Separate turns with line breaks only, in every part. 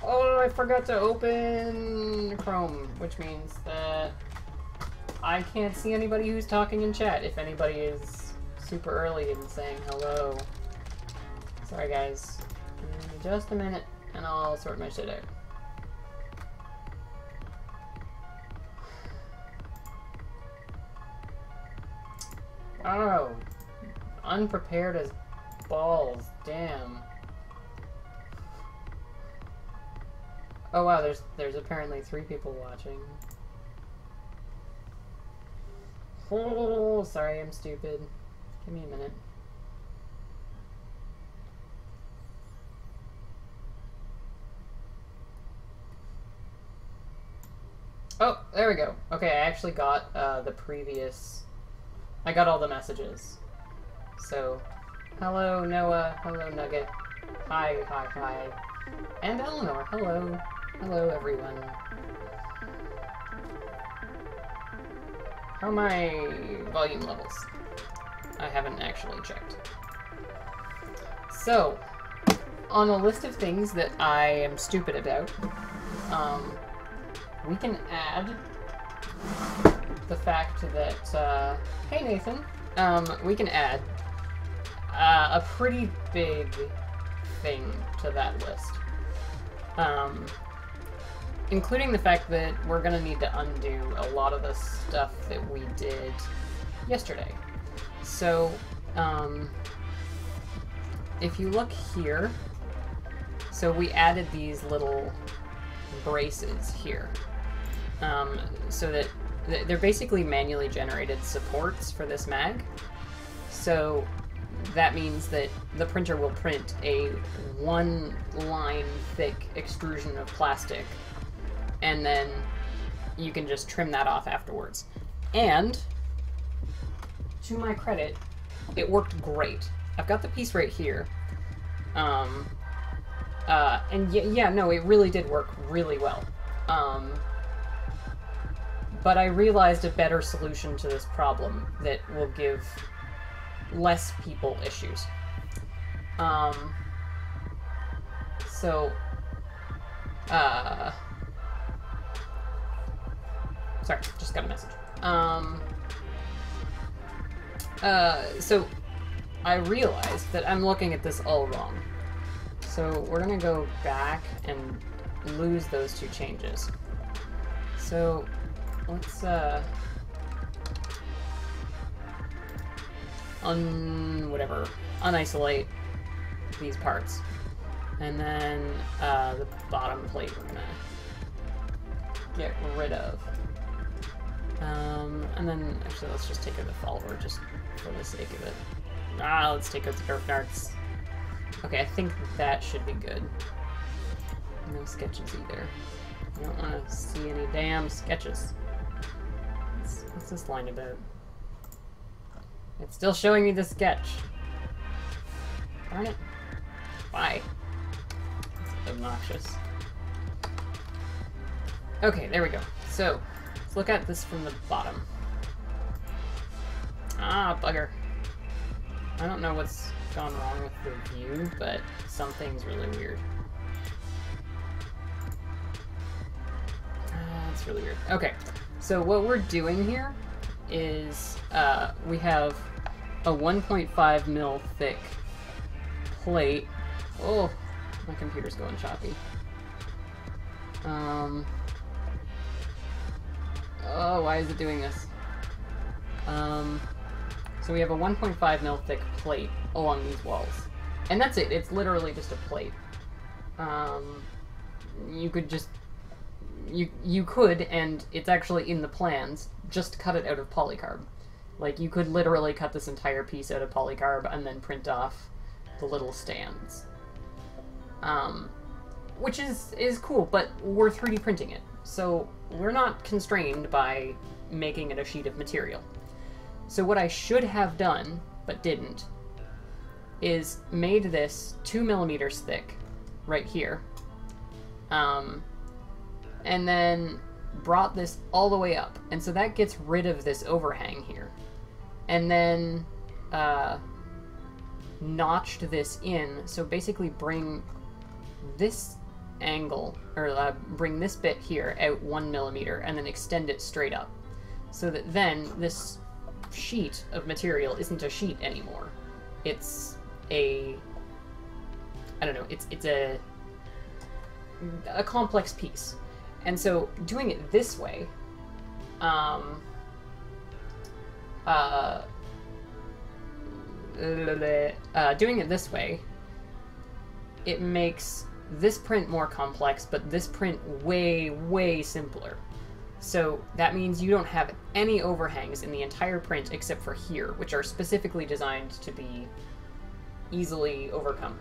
Oh, I forgot to open Chrome, which means that I can't see anybody who's talking in chat if anybody is super early and saying hello. Sorry, guys. Give me just a minute, and I'll sort my shit out. Oh, unprepared as balls. Damn. Oh wow, there's apparently 3 people watching. Oh, sorry, I'm stupid. Give me a minute. Oh, there we go. Okay, I actually got the previous... I got all the messages. So, hello Noah, hello Nugget, hi, hi, hi. And Eleanor, hello. Hello everyone. How are my volume levels? I haven't actually checked. So, on a list of things that I am stupid about, we can add the fact that, hey Nathan, we can add a pretty big thing to that list. Including the fact that we're gonna need to undo a lot of the stuff that we did yesterday. So, if you look here, so we added these little braces here. So that they're basically manually generated supports for this mag. So that means that the printer will print a 1-line thick extrusion of plastic, and then you can just trim that off afterwards. And to my credit, it worked great. I've got the piece right here. And yeah, no, it really did work really well. But I realized a better solution to this problem that will give less people issues. Sorry, just got a message. So I realized that I'm looking at this all wrong. So we're gonna go back and lose those 2 changes. So let's unisolate these parts, and then the bottom plate we're gonna get rid of. And then actually let's just take out the follower just for the sake of it. Let's take out the curved darts. Okay, I think that should be good. No sketches either. I don't want to see any damn sketches. What's this line about? It's still showing me the sketch. Darn it. Why? It's obnoxious. Okay, there we go. So, let's look at this from the bottom. Ah, bugger. I don't know what's gone wrong with the view, but something's really weird. That's really weird. Okay, so what we're doing here is we have a 1.5 mil thick plate. Oh, my computer's going choppy. Oh, why is it doing this? So we have a 1.5 mil thick plate along these walls. And that's it. It's literally just a plate. You could just... You could, and it's actually in the plans, just cut it out of polycarb. Like, you could literally cut this entire piece out of polycarb and then print off the little stands. Which is cool, but we're 3D printing it. So we're not constrained by making it a sheet of material. So what I should have done, but didn't, is made this 2 millimeters thick right here. And then brought this all the way up. And so that gets rid of this overhang here. And then notched this in, so basically bring this angle, or bring this bit here out 1 millimeter and then extend it straight up. So that then this sheet of material isn't a sheet anymore. It's a, I don't know, it's a complex piece. And so doing it this way, doing it this way, it makes this print more complex, but this print way, way simpler. So that means you don't have any overhangs in the entire print except for here, which are specifically designed to be easily overcome.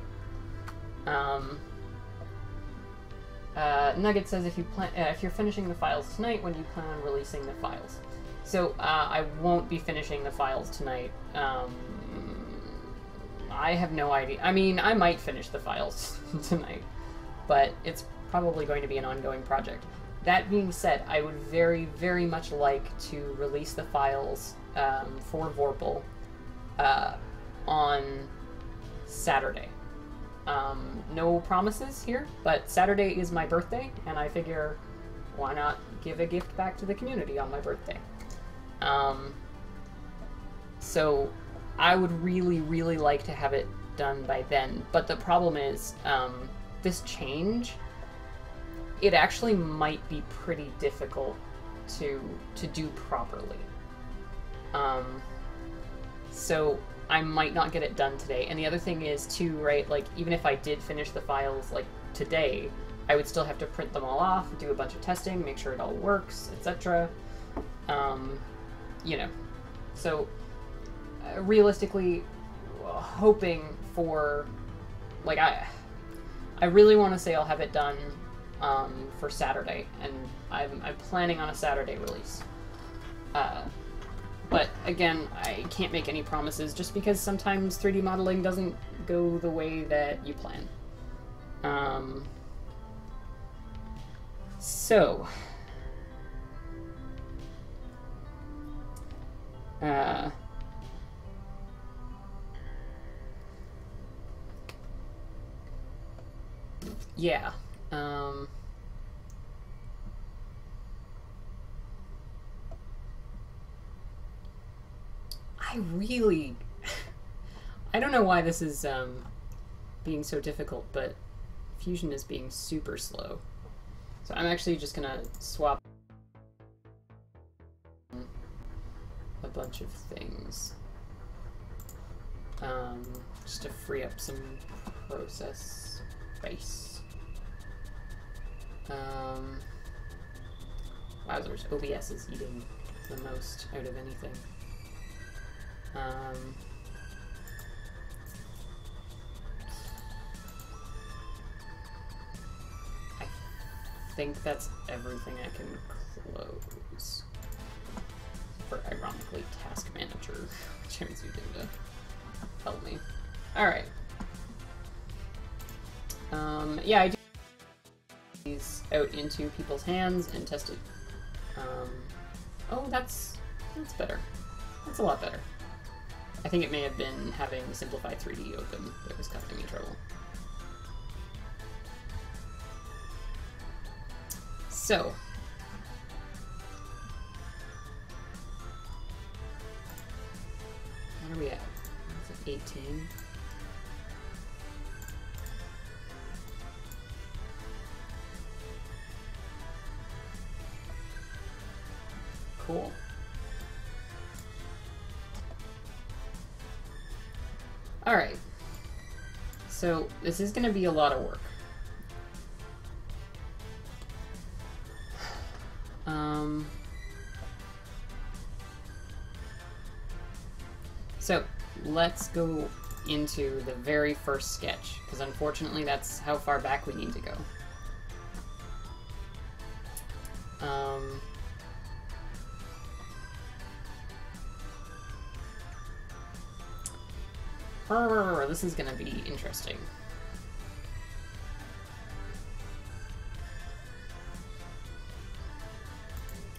Nugget says if you're finishing the files tonight, when do you plan on releasing the files? So I won't be finishing the files tonight. I have no idea. I mean, I might finish the files tonight, but it's probably going to be an ongoing project. That being said, I would very, very much like to release the files for Vorpal on Saturday. No promises here, but Saturday is my birthday, and I figure why not give a gift back to the community on my birthday. So I would really, really like to have it done by then, but the problem is this change, it actually might be pretty difficult to do properly. So I might not get it done today. And the other thing is too, right, like even if I did finish the files like today, I would still have to print them all off, do a bunch of testing, make sure it all works, etc. You know, so realistically, hoping for, like, I really want to say I'll have it done for Saturday, and I'm planning on a Saturday release. But again, I can't make any promises just because sometimes 3D modeling doesn't go the way that you plan. So yeah. I really, I don't know why this is being so difficult, but Fusion is being super slow. So I'm actually just gonna swap a bunch of things just to free up some process space. Wowzers, OBS is eating the most out of anything. I think that's everything I can close. For ironically Task Manager, which turns you to help me. Alright. Yeah, I do these out into people's hands and test it. Oh, that's better. That's a lot better. I think it may have been having Simplify 3D open that was causing me trouble. So, what are we at? Is it 18? Cool. Alright, so this is going to be a lot of work. So let's go into the very first sketch, because unfortunately that's how far back we need to go. This is gonna be interesting.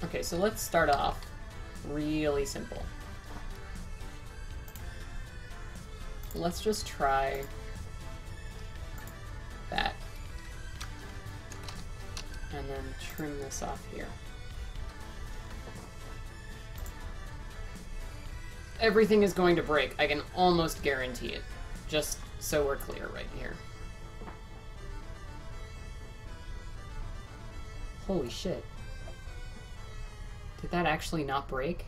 Okay, so let's start off really simple. Let's just try that. and then trim this off here. Everything is going to break. I can almost guarantee it. Just so we're clear right here. Holy shit. Did that actually not break?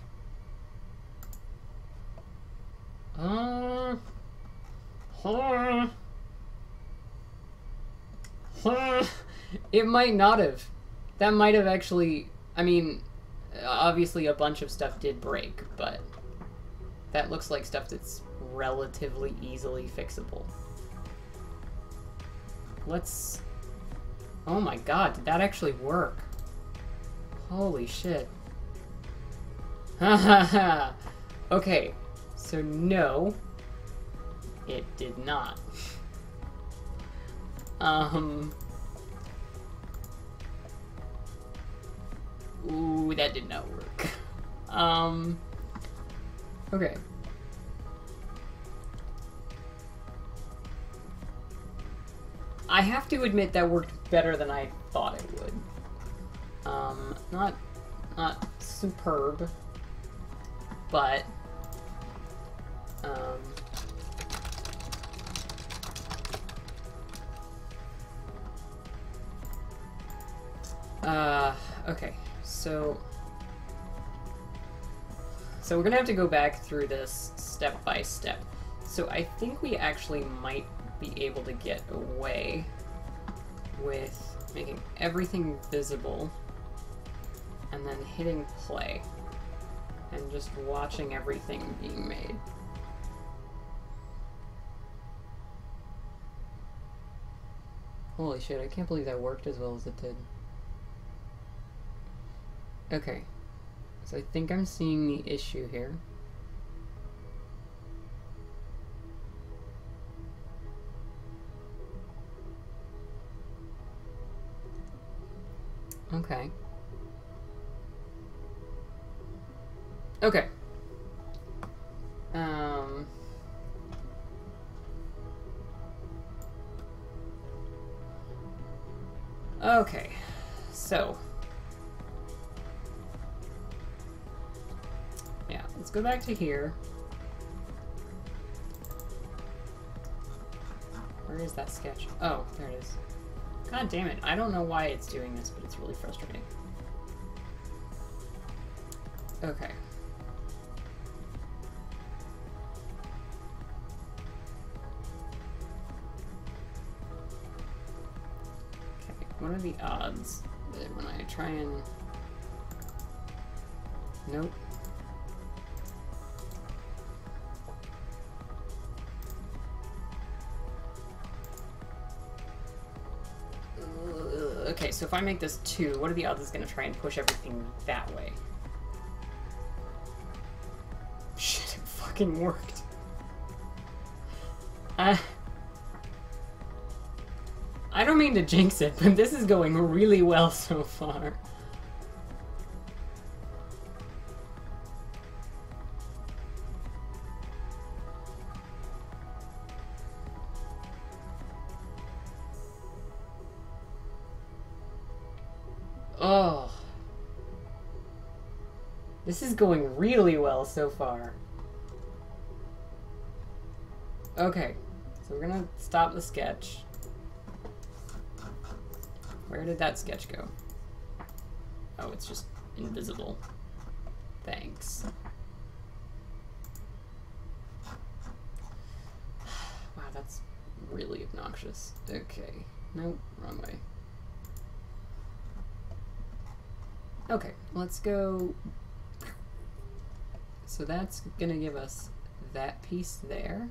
It might not have. That might have actually... I mean, obviously a bunch of stuff did break, but that looks like stuff that's relatively easily fixable. Let's... Oh my god, did that actually work? Holy shit. Hahaha. Okay, so no, it did not. Ooh, that did not work. Okay. I have to admit that worked better than I thought it would. Not superb, but okay, so we're gonna have to go back through this step by step. So I think we actually might be able to get away with making everything visible and then hitting play and just watching everything being made. Holy shit, I can't believe that worked as well as it did. Okay, so I think I'm seeing the issue here. Okay. Okay. Okay, so yeah, let's go back to here. Where is that sketch? Oh, there it is. God damn it, I don't know why it's doing this, but it's really frustrating. Okay. What are the odds that when I try and... Nope. Okay, so if I make this 2, what are the odds it's going to try and push everything that way? Shit, it fucking worked. I don't mean to jinx it, but this is going really well so far. Oh. This is going really well so far. Okay, so we're gonna stop the sketch. Where did that sketch go? Oh, it's just invisible. Thanks. Wow, that's really obnoxious. Okay. Nope, wrong way. Okay, let's go. So that's gonna give us that piece there.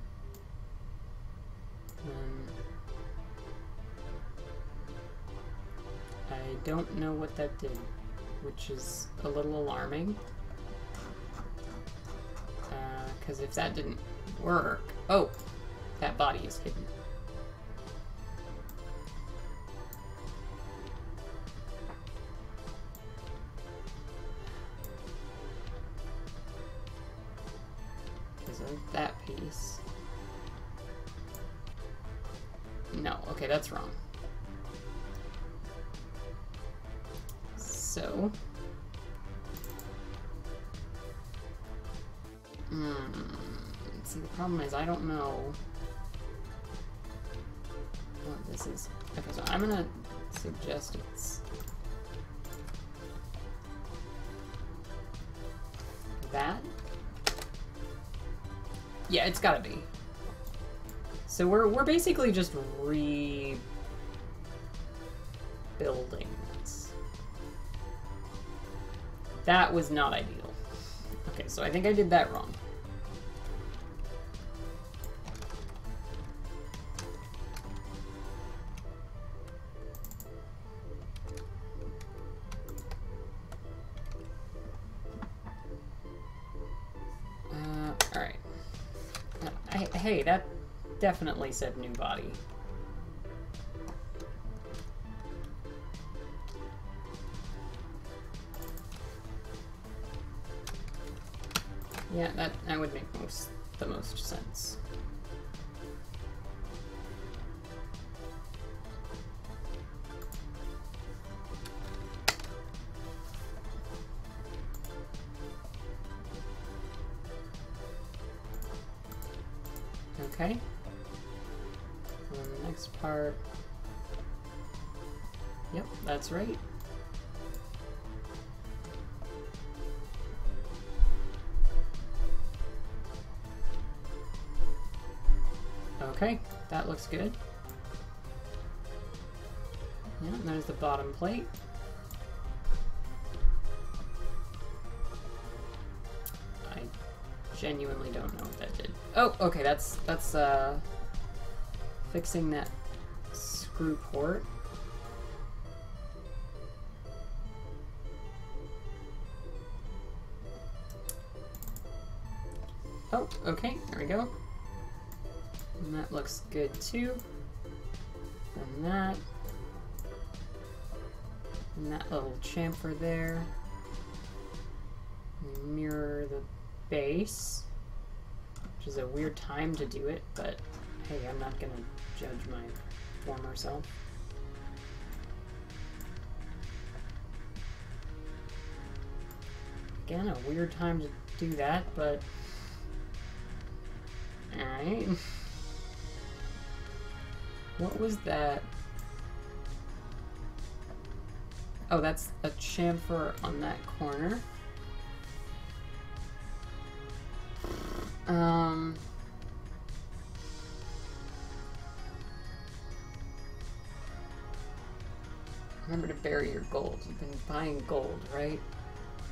I don't know what that did, which is a little alarming. Because if that didn't work... Oh! That body is hidden. Because of that piece. No, okay, that's wrong. so... See, the problem is I don't know what this is. Okay, so I'm gonna suggest it's that. Yeah, it's gotta be. So we're basically just rebuilding this. That was not ideal. Okay, so I think I did that wrong. Alright. Hey, that definitely said new body. Yeah, that would make the most sense. Okay. And the next part. Yep, that's right. Okay, that looks good. Yeah, and there's the bottom plate. I genuinely don't know what that did. Oh, okay, that's fixing that screw port. Oh, okay, there we go. And that looks good too. And that little chamfer there. Mirror the base, which is a weird time to do it, but hey, I'm not gonna judge my former self. Again, a weird time to do that, but alright. What was that? Oh, that's a chamfer on that corner. Remember to bury your gold. You've been buying gold, right?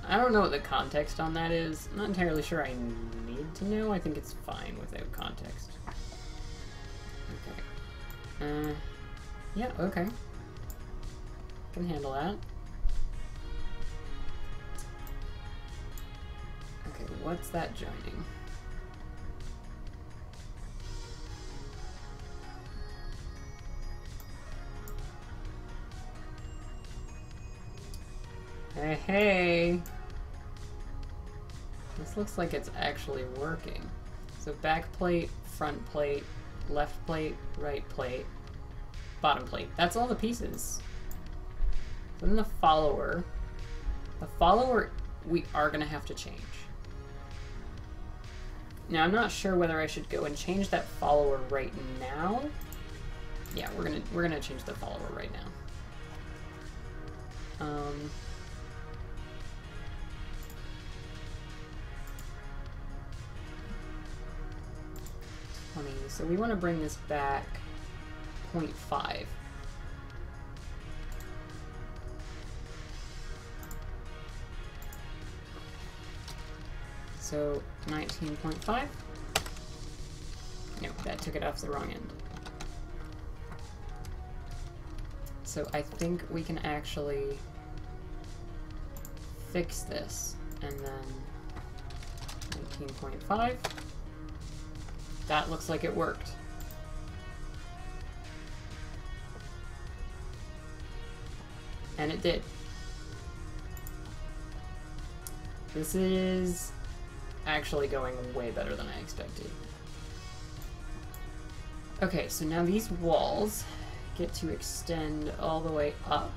I don't know what the context on that is. I'm not entirely sure I need to know. I think it's fine without context. Okay. Yeah, okay. Can handle that. Okay, what's that joining? Hey, hey! This looks like it's actually working. So back plate, front plate, left plate, right plate, bottom plate. That's all the pieces. Then the follower we are gonna have to change. Now I'm not sure whether I should go and change that follower right now. Yeah, we're gonna change the follower right now. 20. So we want to bring this back 0.5. So 19.5. Nope, that took it off the wrong end. So I think we can actually fix this, and then 19.5. That looks like it worked. And it did. This is actually going way better than I expected. Okay, so now these walls get to extend all the way up.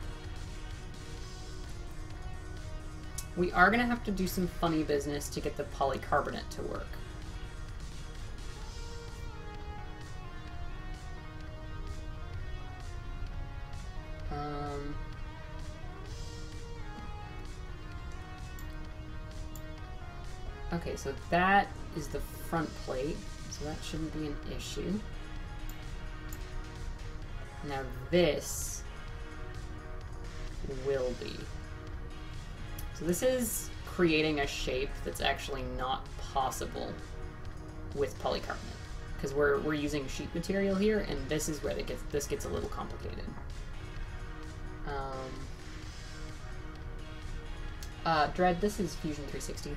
We are going to have to do some funny business to get the polycarbonate to work. Okay, so that is the front plate, so that shouldn't be an issue. Now this will be. So this is creating a shape that's actually not possible with polycarbonate, because we're using sheet material here, and this is where this gets a little complicated. Dread, this is Fusion 360.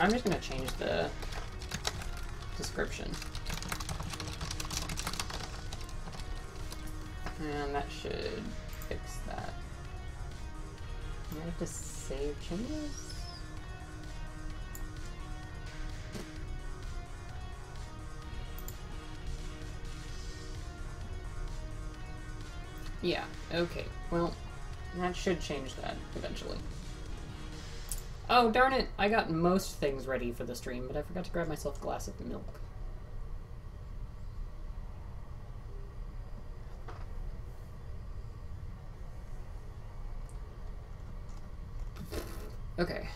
I'm just gonna change the description. And that should fix that. Do I have to save changes? Yeah, okay. Well, that should change that eventually. Oh, darn it! I got most things ready for the stream, but I forgot to grab myself a glass of milk. Okay.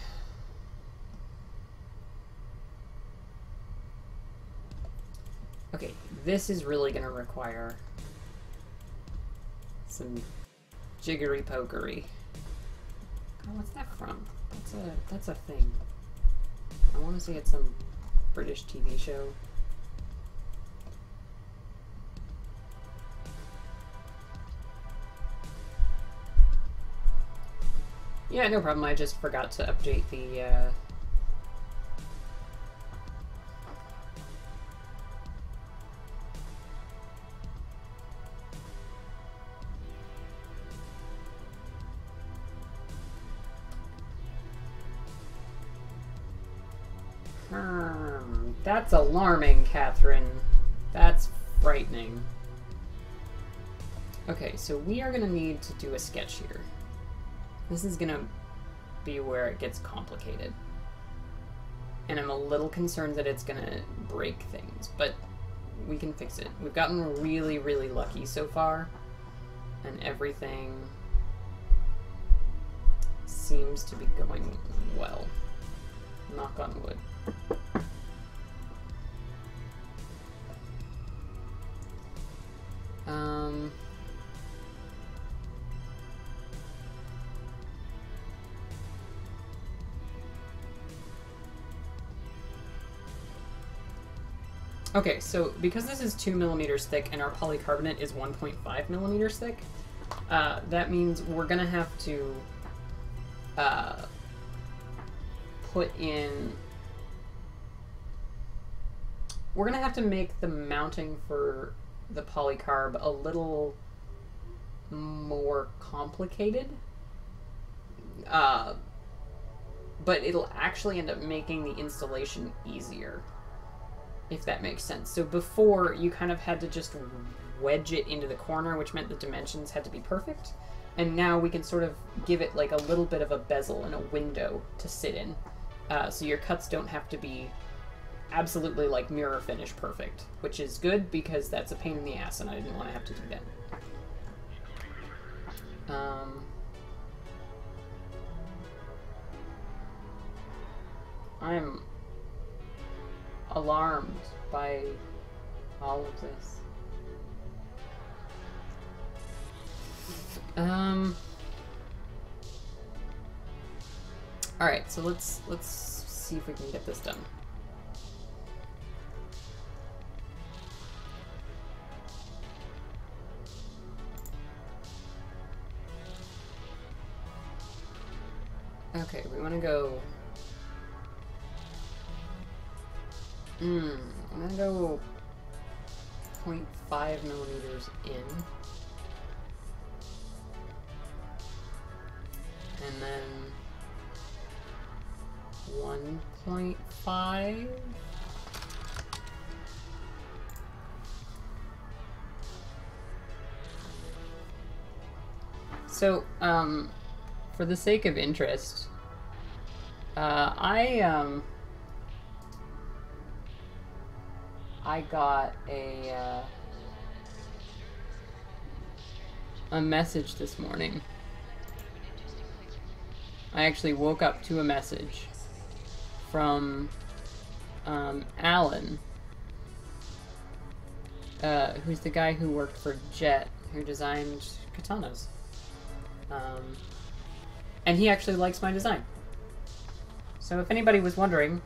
Okay, this is really gonna require some jiggery pokery. God, what's that from? That's a thing. I want to say it's some British TV show. Yeah, no problem. I just forgot to update the That's alarming, Catherine. That's frightening. Okay, so we are gonna need to do a sketch here. This is gonna be where it gets complicated. And I'm a little concerned that it's gonna break things, but we can fix it. We've gotten really, really lucky so far, and everything seems to be going well. Knock on wood. Okay, so because this is 2 millimeters thick and our polycarbonate is 1.5 millimeters thick, that means we're gonna have to we're gonna have to make the mounting for the polycarb a little more complicated, but it'll actually end up making the installation easier, if that makes sense. So before, you kind of had to just wedge it into the corner, which meant the dimensions had to be perfect, and now we can sort of give it like a little bit of a bezel and a window to sit in, so your cuts don't have to be absolutely like mirror finish perfect, which is good because that's a pain in the ass and I didn't want to have to do that. I'm alarmed by all of this. Alright, so let's see if we can get this done. Okay, we want to go... I'm gonna go 0.5 millimeters in. And then 1.5. So, for the sake of interest, I got a message this morning. I actually woke up to a message from Alan, who's the guy who worked for Jet, who designed katanas. And he actually likes my design. So if anybody was wondering,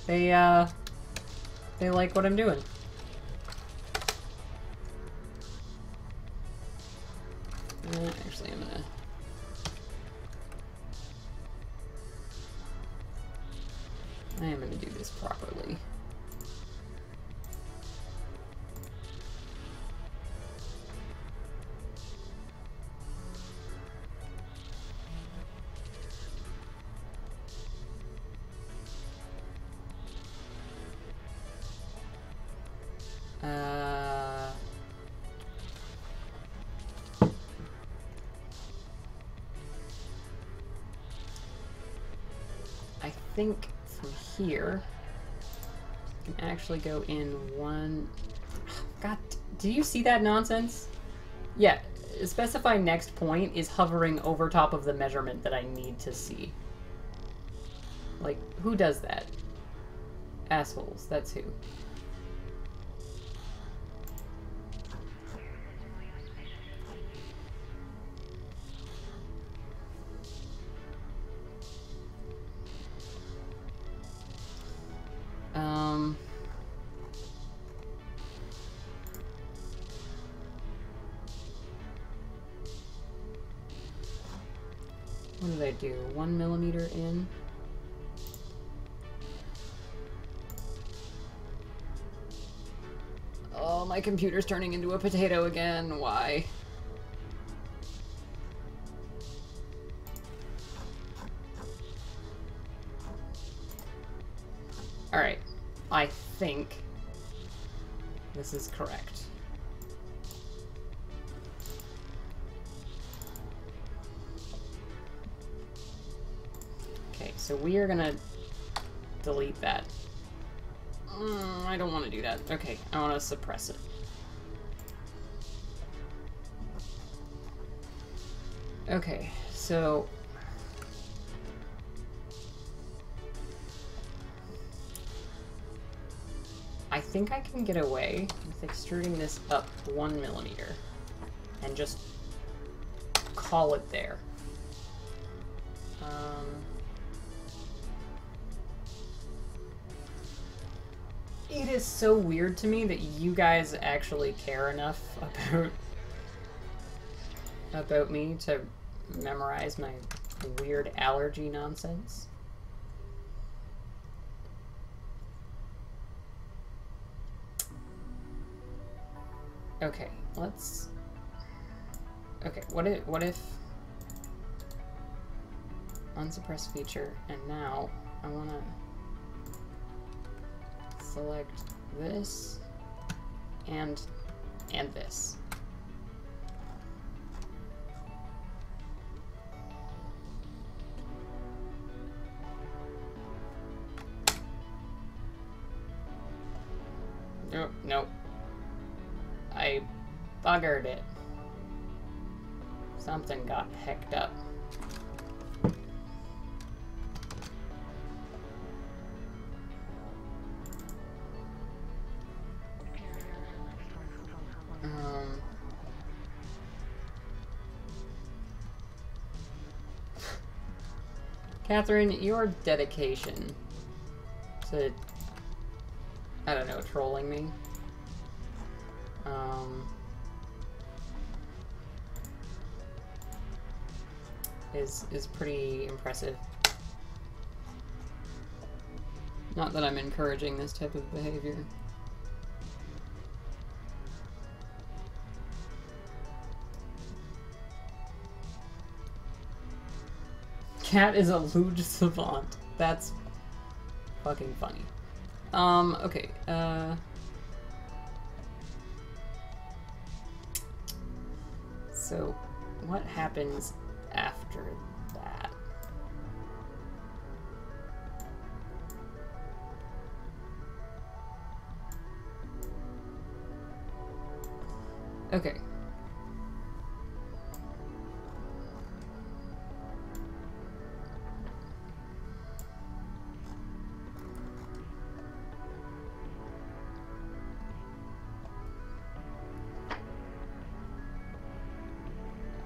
they like what I'm doing. Actually, I am gonna do this properly. I think from here, I can actually go in one... God, do you see that nonsense? Yeah, specify next point is hovering over top of the measurement that I need to see. Like, who does that? Assholes, that's who. What did I do? 1 millimeter in? Oh, my computer's turning into a potato again. Why? Alright. I think this is correct. Okay, so we are gonna delete that. I don't want to do that. Okay, I want to suppress it. Okay, so... I think I can get away with extruding this up 1 millimeter and just call it there. It is so weird to me that you guys actually care enough about me to memorize my weird allergy nonsense. Okay, let's... Okay, what if... Unsuppressed feature, and now I want to select this and this. Nope. I buggered it. Something got hecked up. Catherine, your dedication to, I don't know, trolling me, is pretty impressive. Not that I'm encouraging this type of behavior. Cat is a luge savant. That's fucking funny. Okay, So what happens after that? Okay.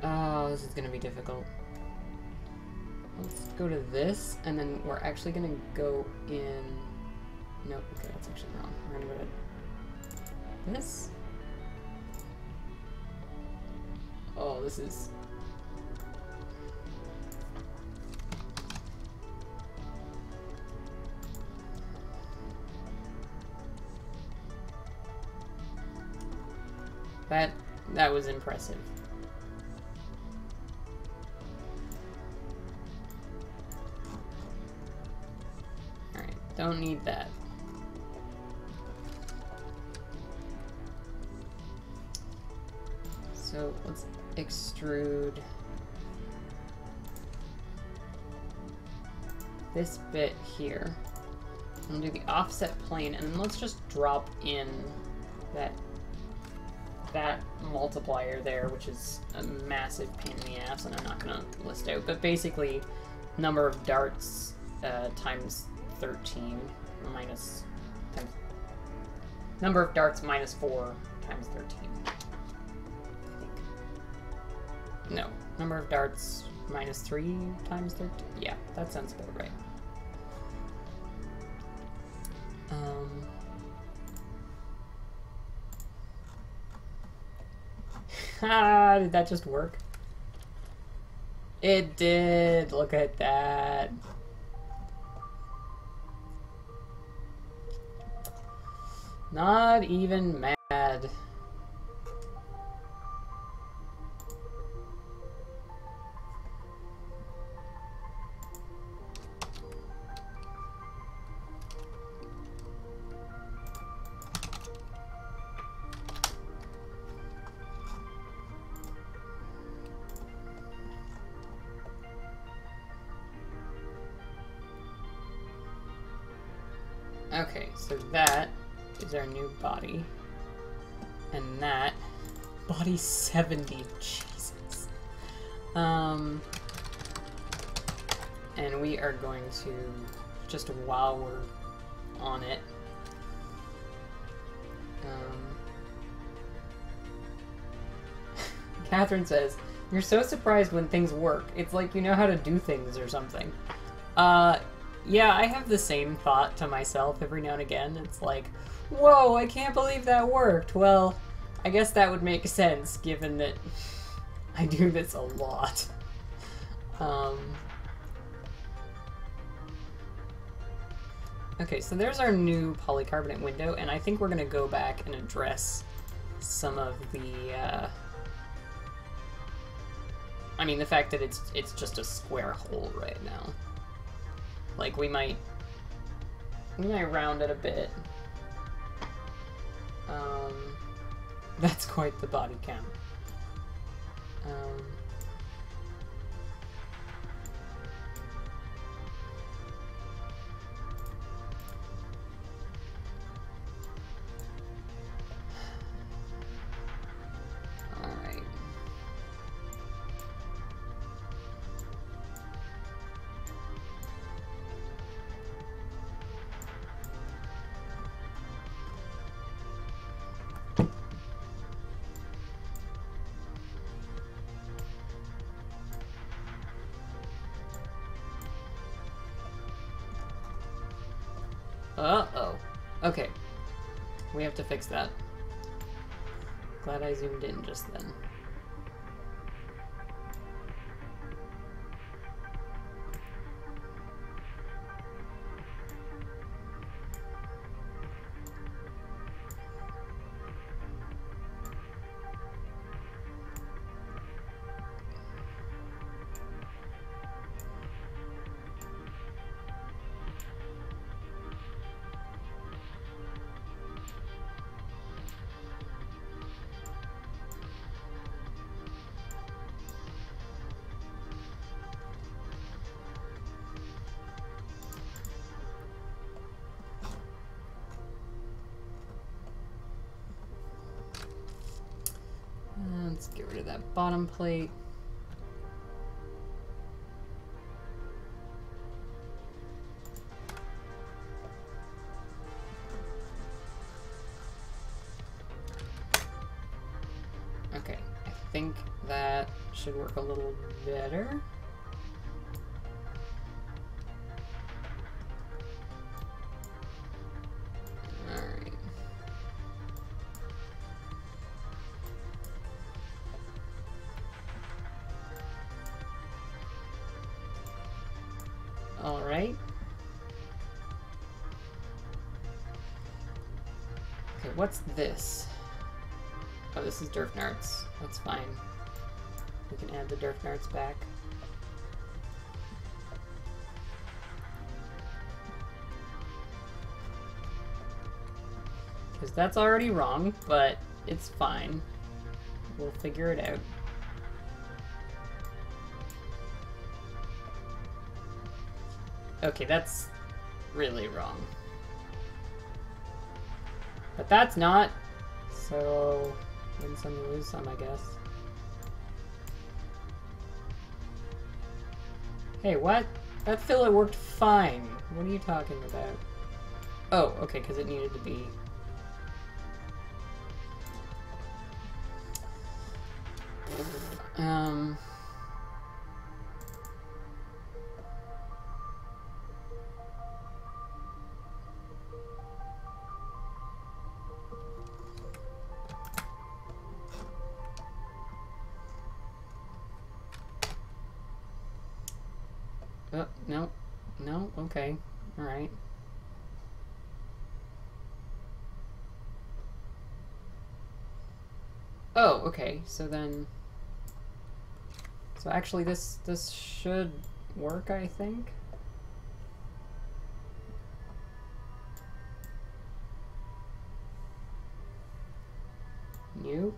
Oh, this is gonna be difficult. Let's go to this, and then we're actually gonna go in... Nope, okay, that's actually wrong. We're gonna go to this. Oh, this is... That was impressive. Alright, don't need that. So let's extrude this bit here. And do the offset plane, and then let's just drop in that multiplier there, which is a massive pain in the ass, and I'm not gonna list out, but basically number of darts times 13 or minus times number of darts minus 4 times 13. I think. No, number of darts minus 3 times 13. Yeah, that sounds about right. Did that just work? It did! Look at that! Not even mad. Okay, so that is our new body. And that... Body 70, Jesus. And we are going to, just while we're on it... Catherine says, "You're so surprised when things work. It's like you know how to do things or something." Yeah, I have the same thought to myself every now and again. It's like, whoa, I can't believe that worked. Well, I guess that would make sense, given that I do this a lot. Okay, so there's our new polycarbonate window, and I think we're going to go back and address some of the, I mean, the fact that it's just a square hole right now. Like, we might round it a bit. That's quite the body count. Alright. Uh-oh. Okay. We have to fix that. Glad I zoomed in just then. Let's get rid of that bottom plate. Okay, I think that should work a little better. Alright. Alright. Okay, what's this? Oh, this is Durfnarts. That's fine. We can add the Durfnarts back. Because that's already wrong, but it's fine. We'll figure it out. Okay, that's really wrong. But that's not, so win some, you lose some, I guess. Hey, what? That filler worked fine. What are you talking about? Oh, okay, because it needed to be... no. No? Okay. Alright. Oh, okay. So then... So actually this should work, I think. Nope.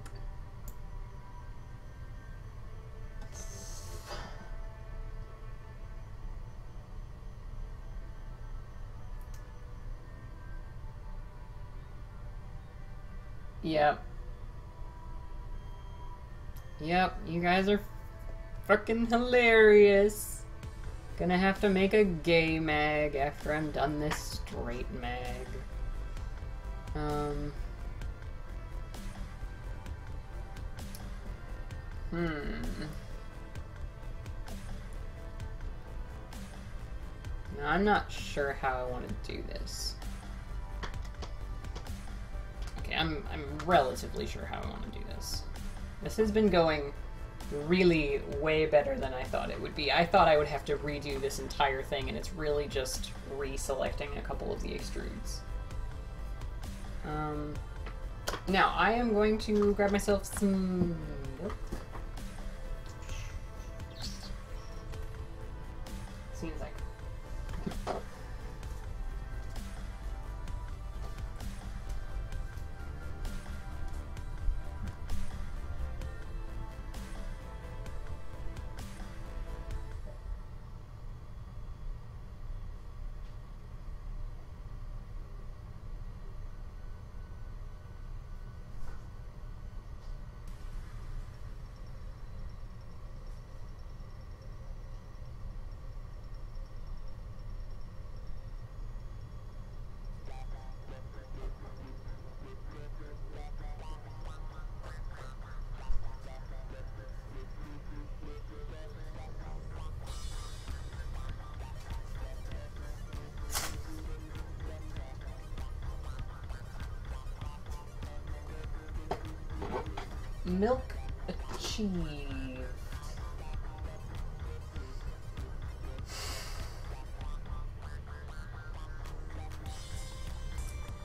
Yep. Yep, you guys are fucking hilarious. Gonna have to make a gay mag after I'm done this straight mag. Now, I'm not sure how I want to do this. Okay, I'm relatively sure how I want to do this. This has been going really way better than I thought it would be. I thought I would have to redo this entire thing, and it's really just reselecting a couple of the extrudes. Now, I am going to grab myself some... Seems like... Milk achieved.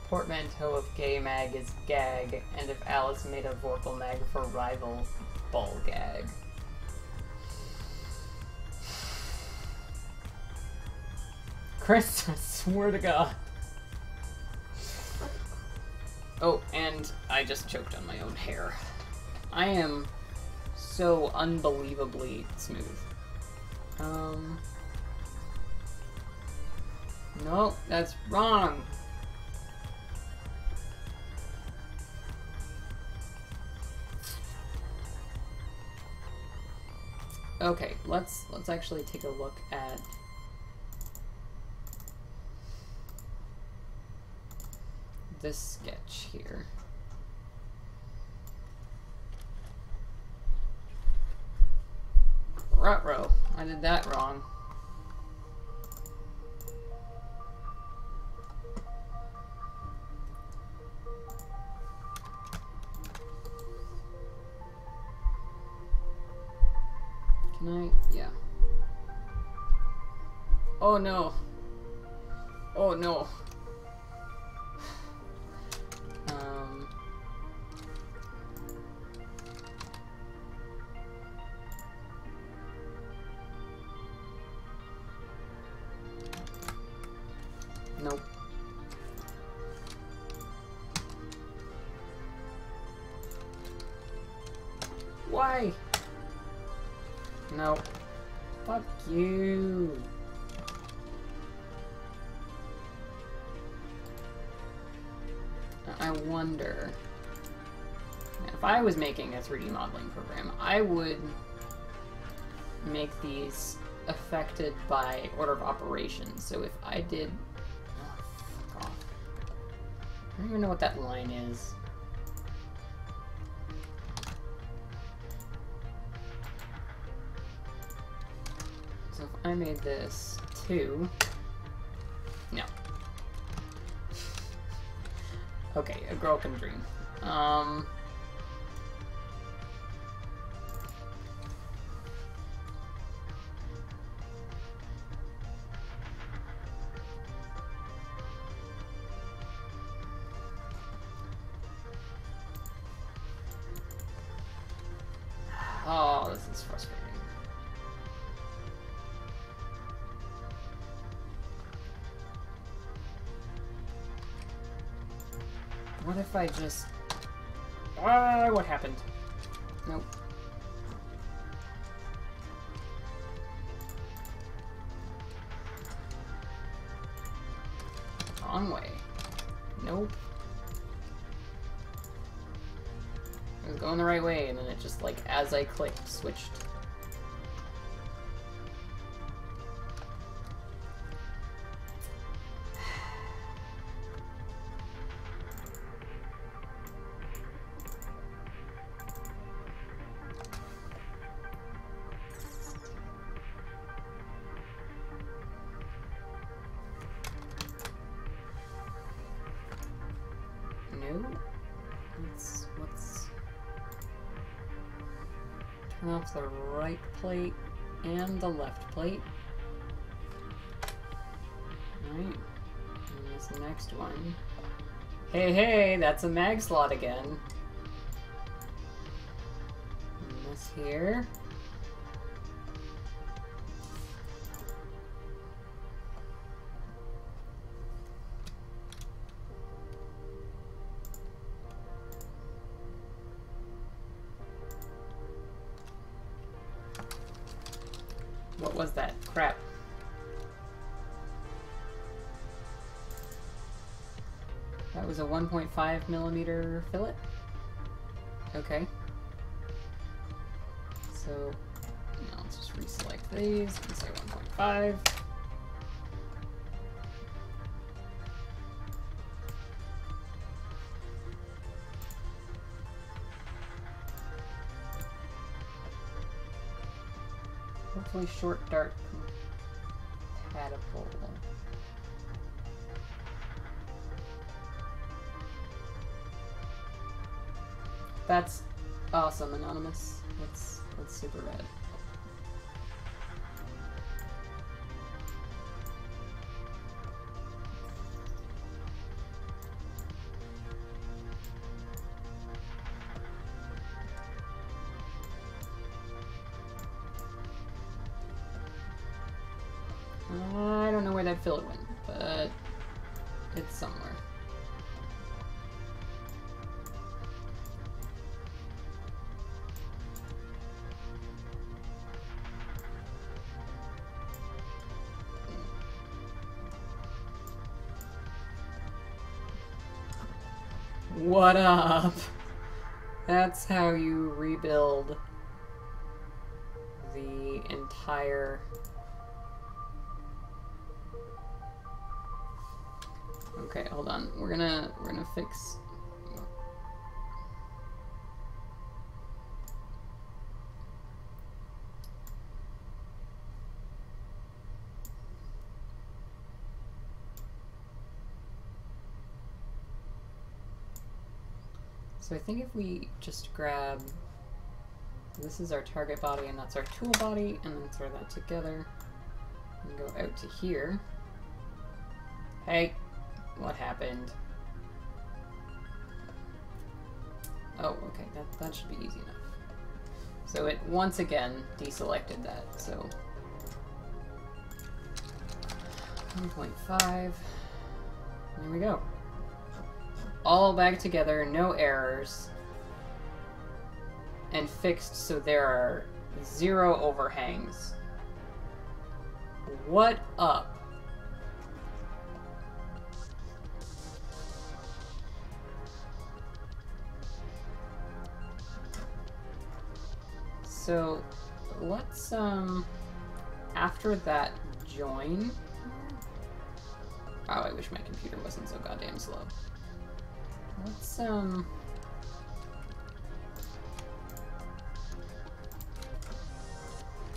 Portmanteau of gay mag is gag, and if Alice made a Vorpal mag for rival, ball gag. Chris, I swear to God. Oh, and I just choked on my own hair. I am so unbelievably smooth. No, that's wrong. Okay, let's actually take a look at this sketch here. Ruh-roh, I did that wrong. Can I? Yeah. Oh no. Oh no. Nope. Why? No. Fuck you. I wonder if I was making a 3D modeling program, I would make these affected by order of operations. So if I did, oh, fuck off. I don't even know what that line is. So if I made this 2, no. Okay, a girl can dream. Oh, this is frustrating. What if I just... what happened? Nope. Wrong way. Nope. I was going the right way, and then it just, like, as I clicked, switched. Turn off the right plate and the left plate. Alright. And this next one. Hey, hey, that's a mag slot again. And this here. What was that? Crap. That was a 1.5 millimeter fillet? Okay. So, now let's just reselect these and say 1.5. Hopefully short dart compatible. That's awesome, Anonymous. That's super rad. I don't know where that fillet went, but it's somewhere. What up? That's how you rebuild the the entire... Okay, hold on. We're gonna fix... So I think if we just grab, this is our target body and that's our tool body, and then throw that together and go out to here. Hey, what happened? Oh, okay, that should be easy enough. So it once again deselected that, so 1.5, there we go. All back together, no errors, and fixed so there are 0 overhangs. What up? So let's after that join. Oh, I wish my computer wasn't so goddamn slow.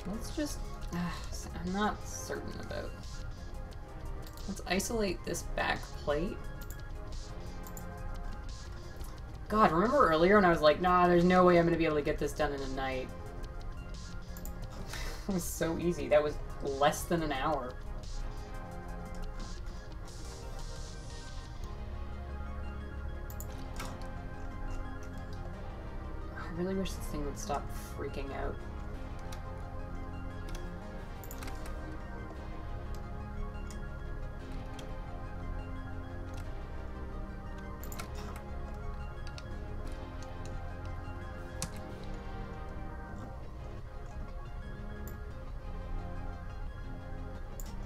Let's just, I'm not certain about. Let's isolate this back plate. God, remember earlier when I was like, nah, there's no way I'm gonna be able to get this done in a night. It was so easy. That was less than an hour. I really wish this thing would stop freaking out.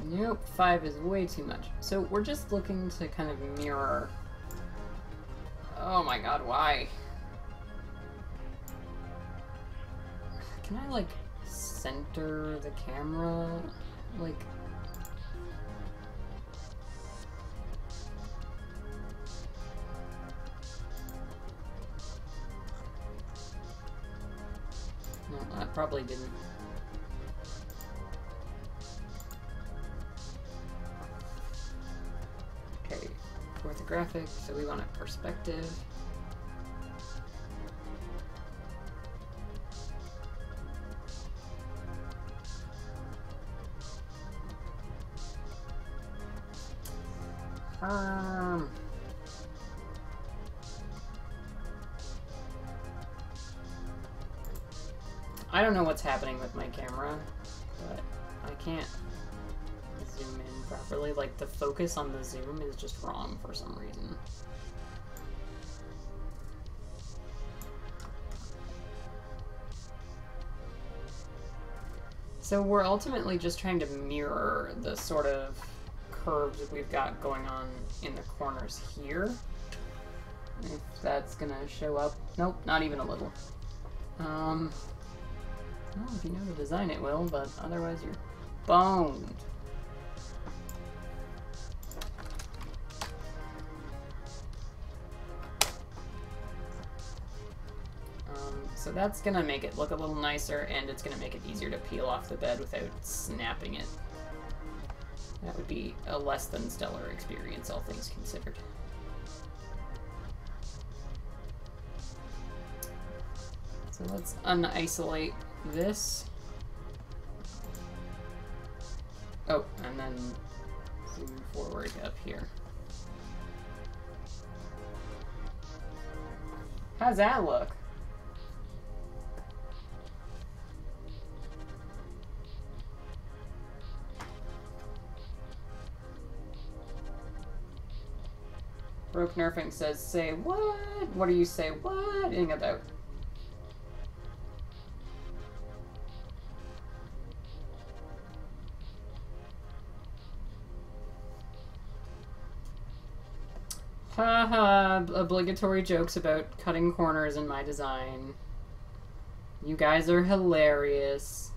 Nope, 5 is way too much. So we're just looking to kind of mirror... Oh my god, why? Can I, like, center the camera? Like... No, that probably didn't. Okay, orthographic, so we want a perspective. I don't know what's happening with my camera, but I can't zoom in properly. Like, the focus on the zoom is just wrong for some reason. So we're ultimately just trying to mirror the sort of curves that we've got going on in the corners here. If that's gonna show up. Nope, not even a little. Well, if you know to design it will, but otherwise you're boned. So that's gonna make it look a little nicer, and it's gonna make it easier to peel off the bed without snapping it. That would be a less than stellar experience, all things considered. So let's unisolate this. Oh, and then zoom forward up here. How's that look? Broke Nerfing says, say what? What do you say what-ing about? Haha, obligatory jokes about cutting corners in my design. You guys are hilarious.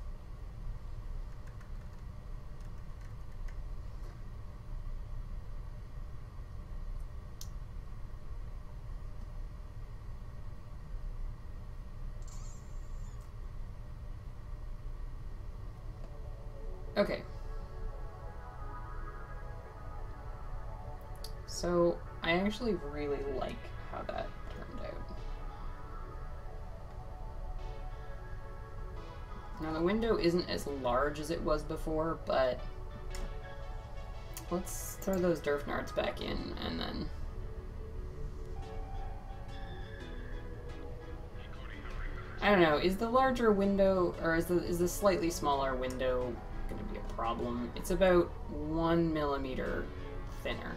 Okay. So, I actually really like how that turned out. Now, the window isn't as large as it was before, but let's throw those Durfnards back in, and then... I don't know, is the larger window, or is the slightly smaller window going to be a problem? It's about 1 millimeter thinner.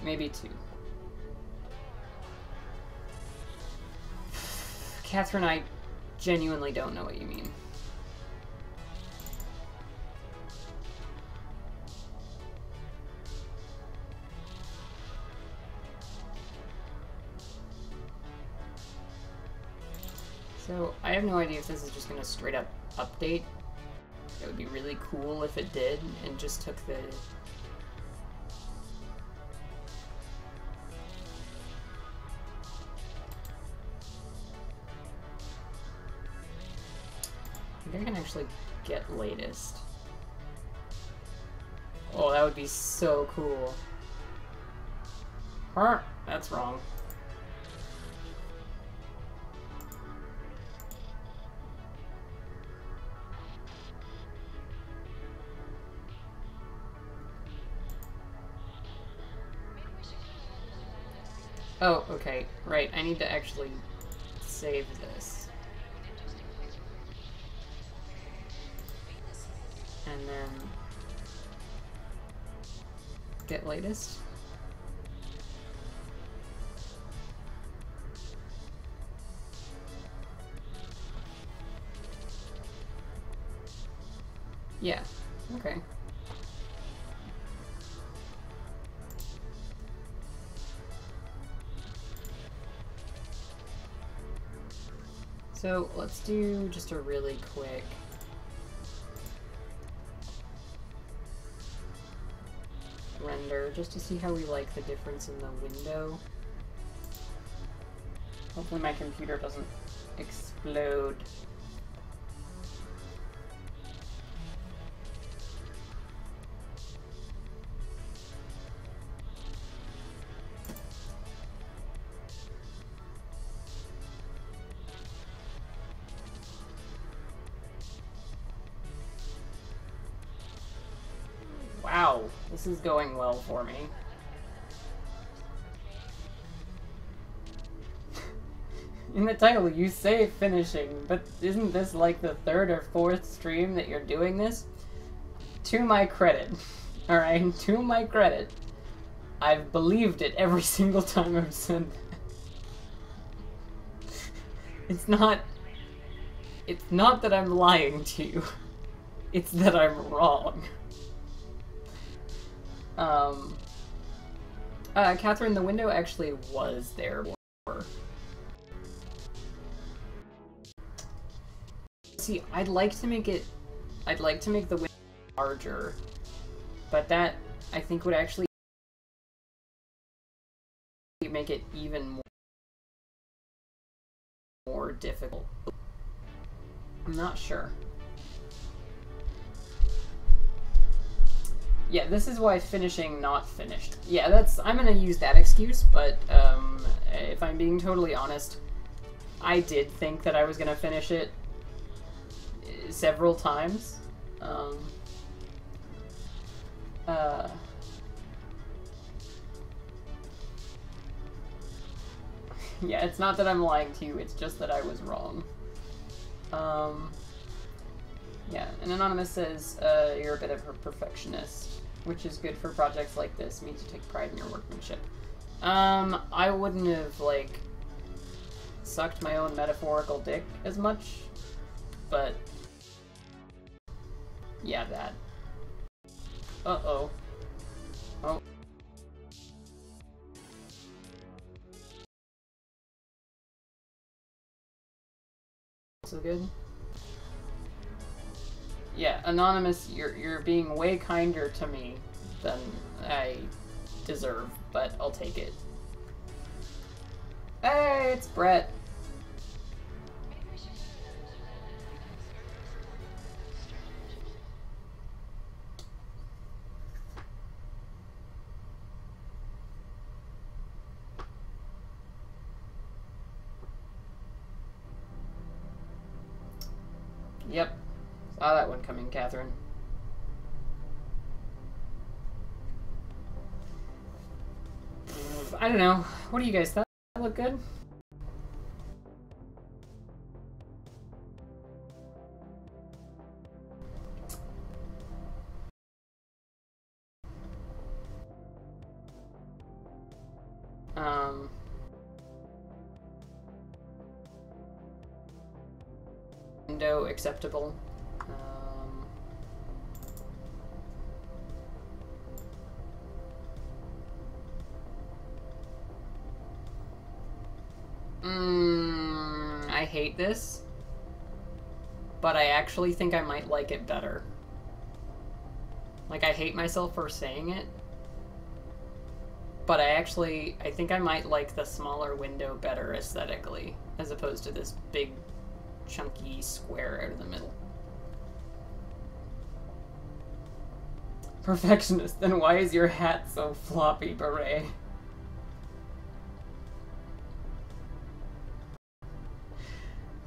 Maybe 2. Catherine, I genuinely don't know what you mean. So, I have no idea if this is just going to straight up update. It would be really cool if it did, and just took the... I think I can actually get latest. Oh, that would be so cool. Huh? That's wrong. Oh, okay. Right, I need to actually save this. And then get latest. Yeah, okay. So let's do just a really quick render just to see how we like the difference in the window. Hopefully my computer doesn't explode. Wow, this is going well for me. In the title, you say finishing, but isn't this like the 3rd or 4th stream that you're doing this? To my credit, alright, to my credit, I've believed it every single time I've said that. It's not that I'm lying to you, it's that I'm wrong. Catherine, the window actually was there before. See, I'd like to make the window larger, but that, I think, would actually make it even more difficult. I'm not sure. Yeah, this is why finishing not finished. Yeah, I'm gonna use that excuse, but if I'm being totally honest, I did think that I was gonna finish it several times. Yeah, it's not that I'm lying to you, it's just that I was wrong. Yeah, and Anonymous says, you're a bit of a perfectionist, which is good for projects like this. Means you take pride in your workmanship. I wouldn't have, like, sucked my own metaphorical dick as much, but yeah, that. Uh-oh. Oh. So good. Yeah, Anonymous, you're being way kinder to me than I deserve, but I'll take it. Hey, it's Brett. Yep. Saw that one coming, Catherine. I don't know. What do you guys think? That look good? Window acceptable. I hate this, but I actually think I might like it better. Like, I hate myself for saying it, but I think I might like the smaller window better aesthetically, as opposed to this big, chunky square out of the middle. Perfectionist, then why is your hat so floppy, Beret?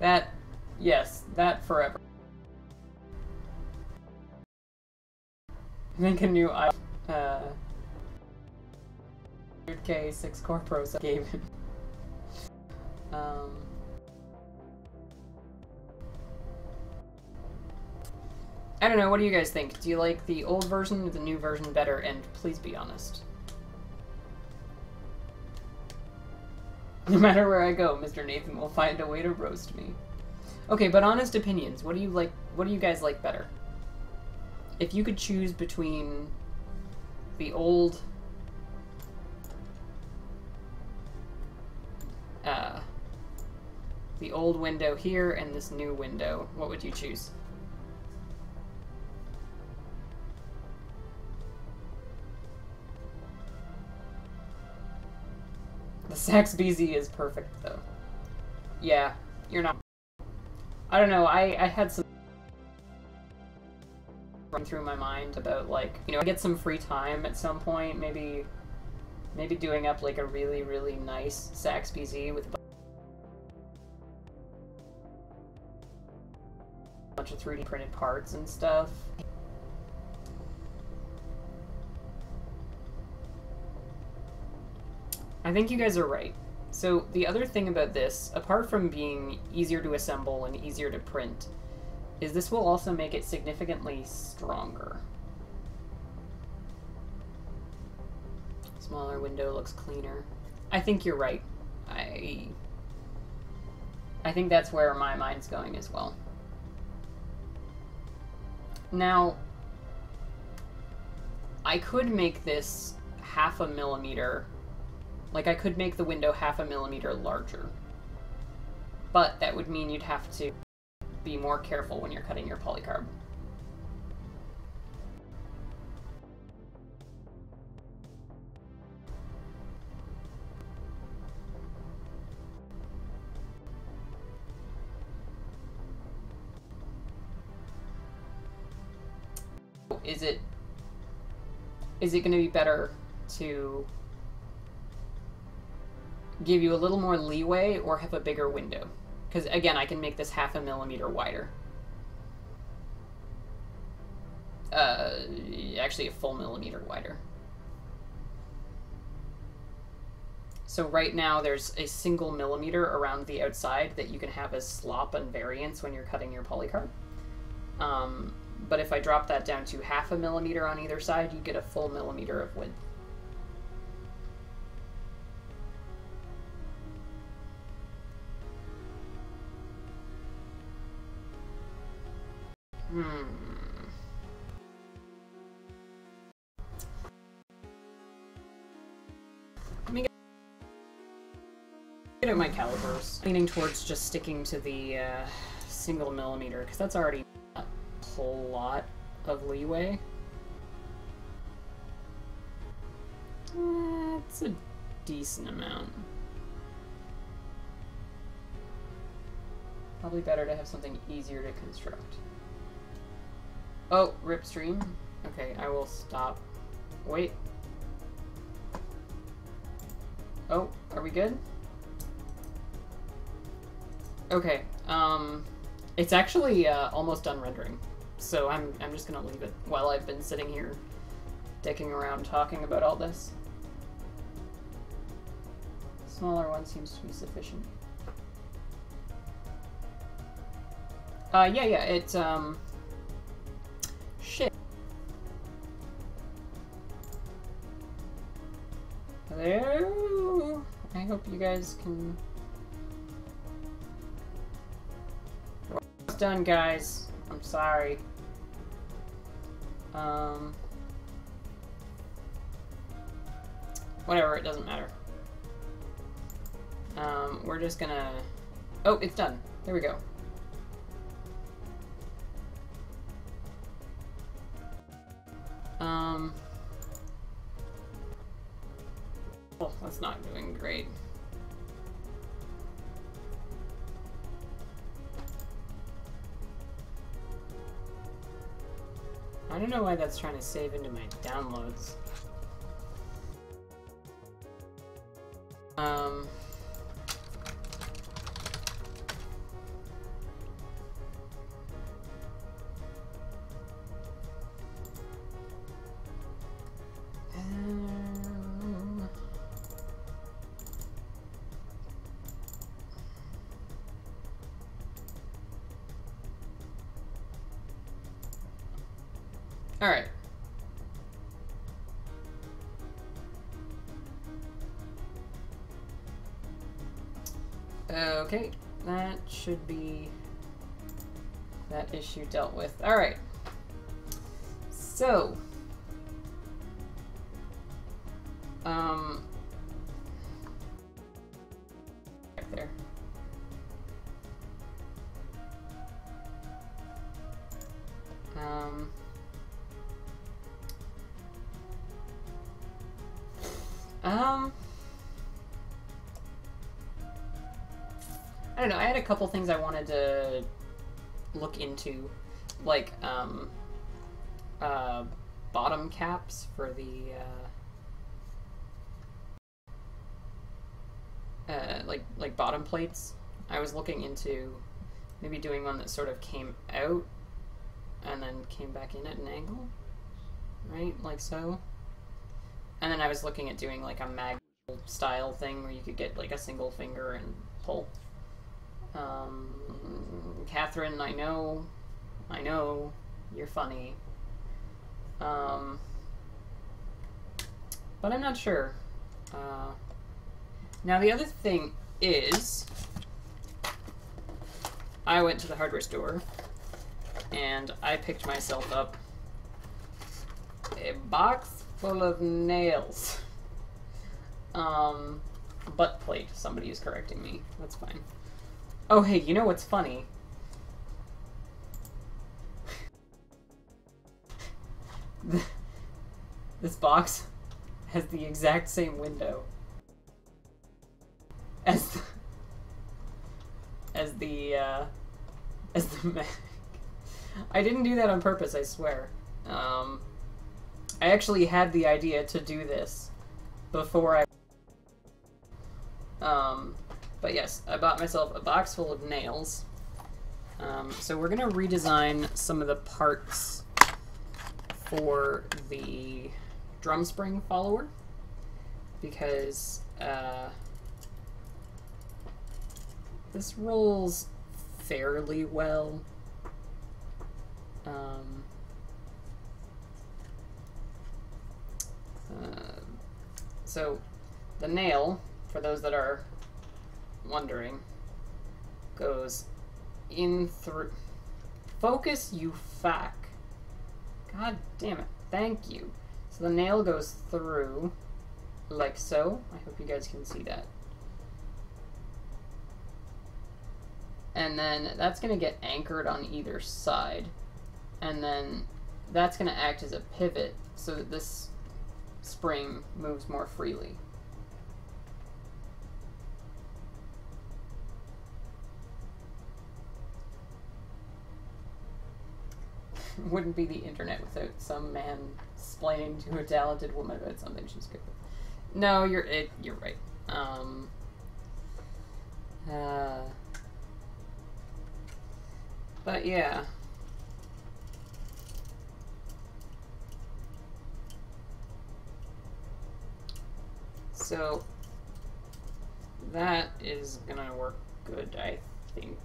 That, yes, that forever. I think a new 100K 6-core processor gave him. I don't know, what do you guys think? Do you like the old version or the new version better? And please be honest. No matter where I go, Mr. Nathan will find a way to roast me. Okay, but honest opinions. What do you like? What do you guys like better? If you could choose between the old window here and this new window, what would you choose? The Sax BZ is perfect, though. Yeah, you're not. I don't know, I had some run through my mind about, like, you know, I get some free time at some point, maybe doing up, like, a really, really nice Sax BZ with a bunch of 3D printed parts and stuff. I think you guys are right. So the other thing about this, apart from being easier to assemble and easier to print, is this will also make it significantly stronger. Smaller window looks cleaner. I think you're right. I think that's where my mind's going as well. Now, I could make this 0.5 millimeter. Like, I could make the window 0.5 millimeter larger. But that would mean you'd have to be more careful when you're cutting your polycarb. Is it going to be better to give you a little more leeway or have a bigger window? Because again, I can make this 0.5 millimeter wider. Actually a full millimeter wider. So right now there's a 1 millimeter around the outside that you can have as slop and variance when you're cutting your polycarb. But if I drop that down to 0.5 millimeter on either side, you get a full millimeter of width. Let me get out my calipers. Leaning towards just sticking to the 1 millimeter, because that's already a whole lot of leeway. It's a decent amount. Probably better to have something easier to construct. Oh, rip stream. Okay, I will stop. Wait. Oh, are we good? Okay, It's actually almost done rendering, so I'm just gonna leave it while I've been sitting here dicking around talking about all this. Smaller one seems to be sufficient. Yeah, it's, shit. Hello? I hope you guys can... It's done, guys. I'm sorry. Whatever, it doesn't matter. We're just gonna... Oh, it's done. There we go. Oh, that's not doing great. I don't know why that's trying to save into my downloads. All right. Okay, that should be that issue dealt with. All right. So, back there. I don't know, I had a couple things I wanted to look into, like, bottom caps for the, like bottom plates. I was looking into maybe doing one that sort of came out and then came back in at an angle, right? Like so. And then I was looking at doing like a mag style thing where you could get like a single finger and pull. Catherine, I know, you're funny. But I'm not sure. Now the other thing is, I went to the hardware store and I picked myself up a box full of nails. Butt plate. Somebody is correcting me. That's fine. Oh, hey, you know what's funny? This box has the exact same window as the Mac. I didn't do that on purpose, I swear. I actually had the idea to do this before I... But yes, I bought myself a box full of nails. So we're gonna redesign some of the parts for the drum spring follower, because this rolls fairly well. So the nail, for those that are wondering, goes in through. Focus, you fuck. God damn it. Thank you. So the nail goes through like so. I hope you guys can see that. And then that's going to get anchored on either side. And then that's going to act as a pivot so that this spring moves more freely. Wouldn't be the internet without some man explaining to a talented woman about something she's good with. No, you're right. But yeah. So that is gonna work good, I think.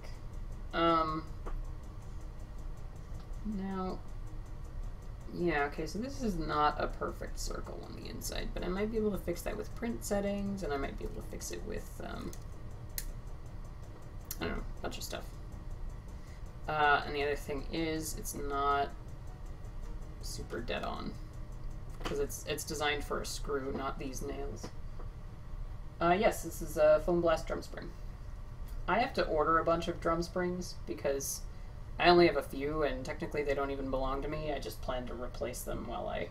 Now, yeah, okay, so this is not a perfect circle on the inside, but I might be able to fix that with print settings, and I might be able to fix it with, I don't know, a bunch of stuff. And the other thing is, it's not super dead on, because it's designed for a screw, not these nails. Yes, this is a Foam Blast drum spring. I have to order a bunch of drum springs because I only have a few, and technically they don't even belong to me. I just plan to replace them while I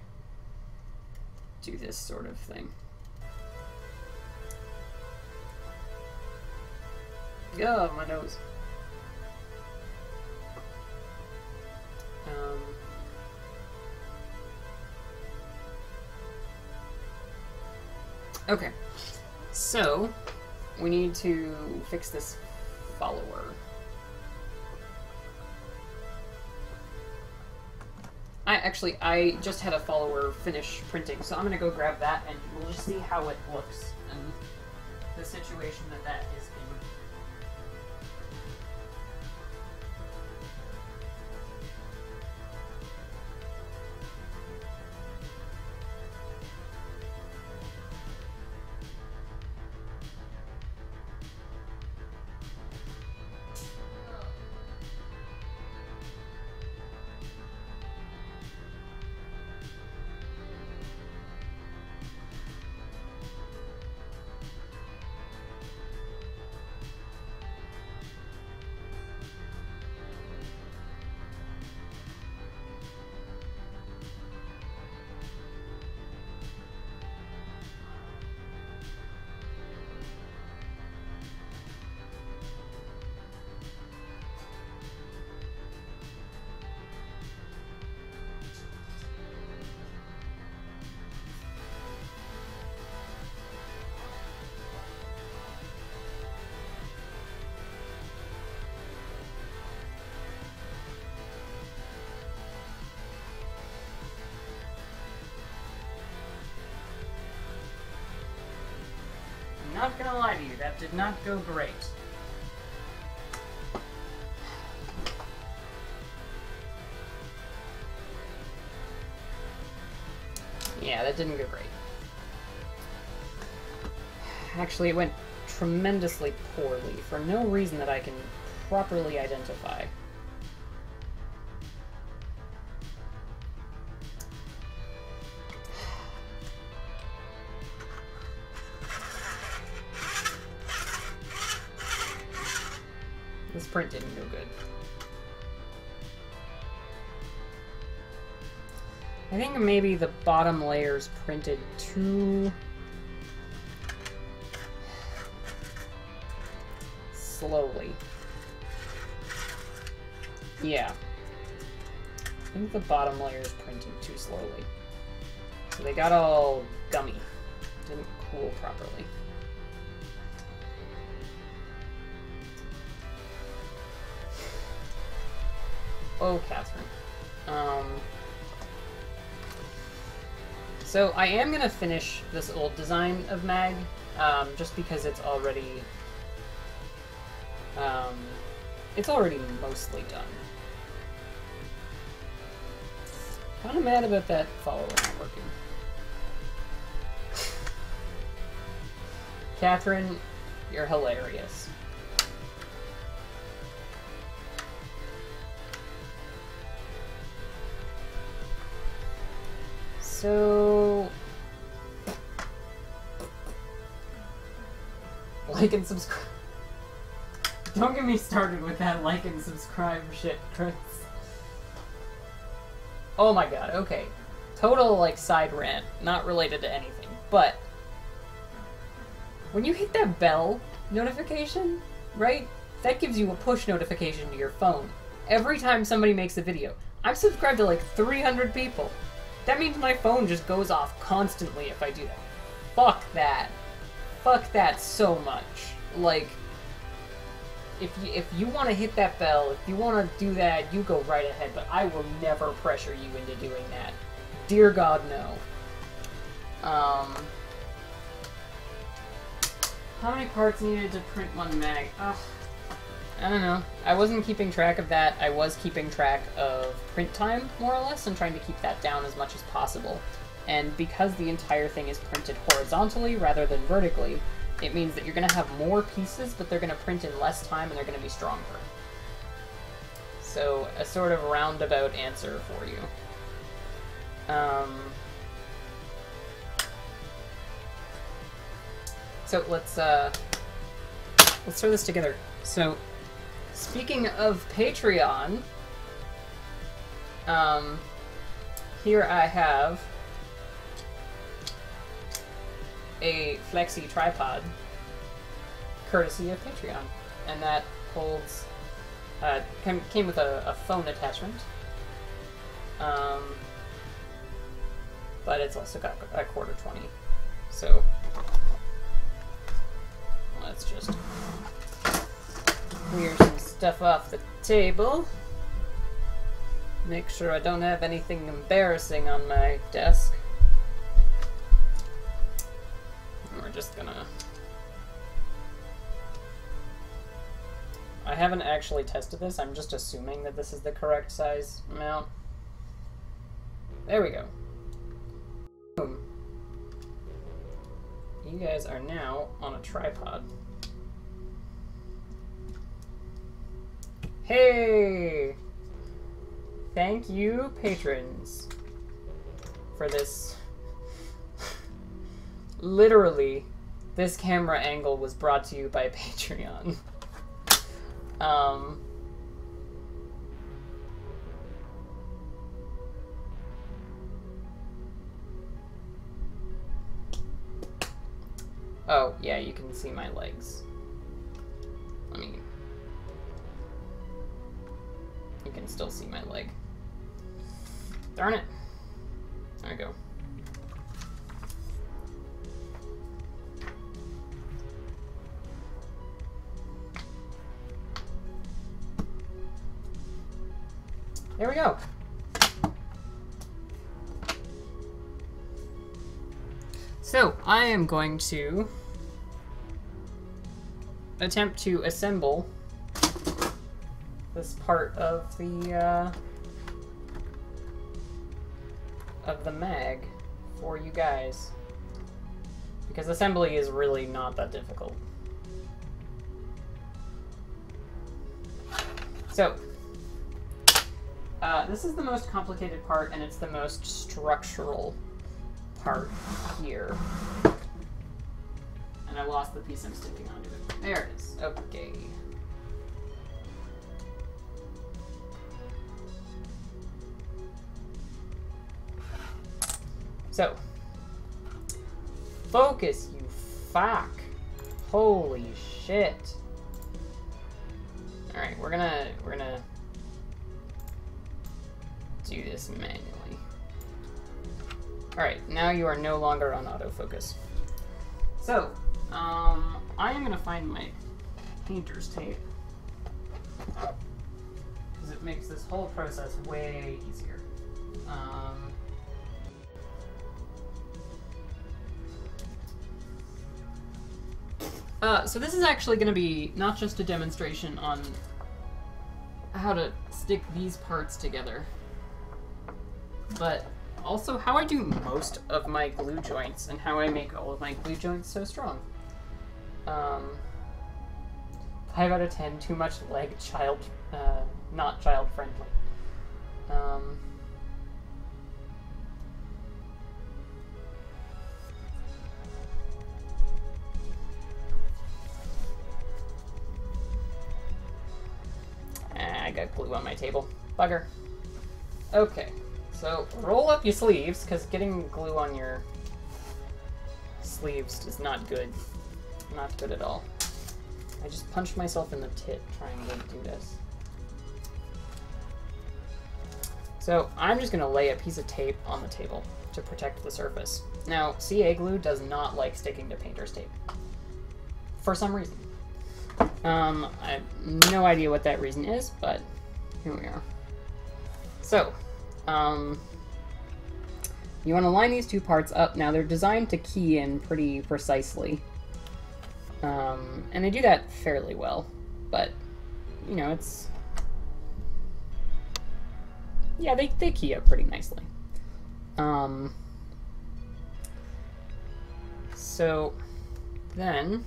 do this sort of thing. Oh, my nose. Okay, so we need to fix this follower. I just had a follower finish printing, so I'm gonna go grab that and we'll just see how it looks and the situation that is in. Not gonna lie to you, that did not go great. Yeah, that didn't go great. Actually, it went tremendously poorly for no reason that I can properly identify. This print didn't go good. I think maybe the bottom layers printed too slowly. Yeah. I think the bottom layers printed too slowly. So they got all gummy. Didn't cool properly. Oh, Catherine. So I am gonna finish this old design of Mag, just because it's already mostly done. Kind of mad about that follower not working. Catherine, you're hilarious. So, like and subscribe. Don't get me started with that like and subscribe shit, Chris. Oh my god, okay. Total, like, side rant, not related to anything, but when you hit that bell notification, right, that gives you a push notification to your phone every time somebody makes a video. I'm subscribed to like 300 people. That means my phone just goes off constantly if I do that. Fuck that. Fuck that so much. Like, if you want to hit that bell, if you want to do that, you go right ahead. But I will never pressure you into doing that. Dear God, no. How many parts needed to print one mag? Ugh. I don't know. I wasn't keeping track of that. I was keeping track of print time, more or less, and trying to keep that down as much as possible. And because the entire thing is printed horizontally rather than vertically, it means that you're going to have more pieces, but they're going to print in less time and they're going to be stronger. So, a sort of roundabout answer for you. So let's throw this together. So, speaking of Patreon, here I have a flexi tripod, courtesy of Patreon, and that holds, came with a phone attachment, but it's also got a quarter 20, so let's just clear some stuff off the table, make sure I don't have anything embarrassing on my desk. We're just gonna... I haven't actually tested this, I'm just assuming that this is the correct size mount. There we go. Boom. You guys are now on a tripod. Hey! Thank you, patrons, for this. Literally, this camera angle was brought to you by Patreon. Oh, yeah, you can see my legs. I mean, you can still see my leg. Darn it. There we go. There we go. So, I am going to attempt to assemble this part of the mag for you guys, because assembly is really not that difficult. So, this is the most complicated part, and it's the most structural part here. And I lost the piece I'm sticking onto it. There it is. Okay. So, focus, you fuck. Holy shit. Alright, we're gonna do this manually. Alright, now you are no longer on autofocus. So, I am gonna find my painter's tape, because it makes this whole process way easier. So this is actually going to be not just a demonstration on how to stick these parts together, but also how I do most of my glue joints and how I make all of my glue joints so strong. 5 out of 10, too much leg, not child friendly. I got glue on my table. Bugger. Okay, so roll up your sleeves, because getting glue on your sleeves is not good. Not good at all. I just punched myself in the tit trying to do this. So I'm just going to lay a piece of tape on the table to protect the surface. Now, CA glue does not like sticking to painter's tape. For some reason. I have no idea what that reason is, but here we are. So, you want to line these two parts up. Now, they're designed to key in pretty precisely. And they do that fairly well, but, you know, it's... Yeah, they key up pretty nicely. So, then,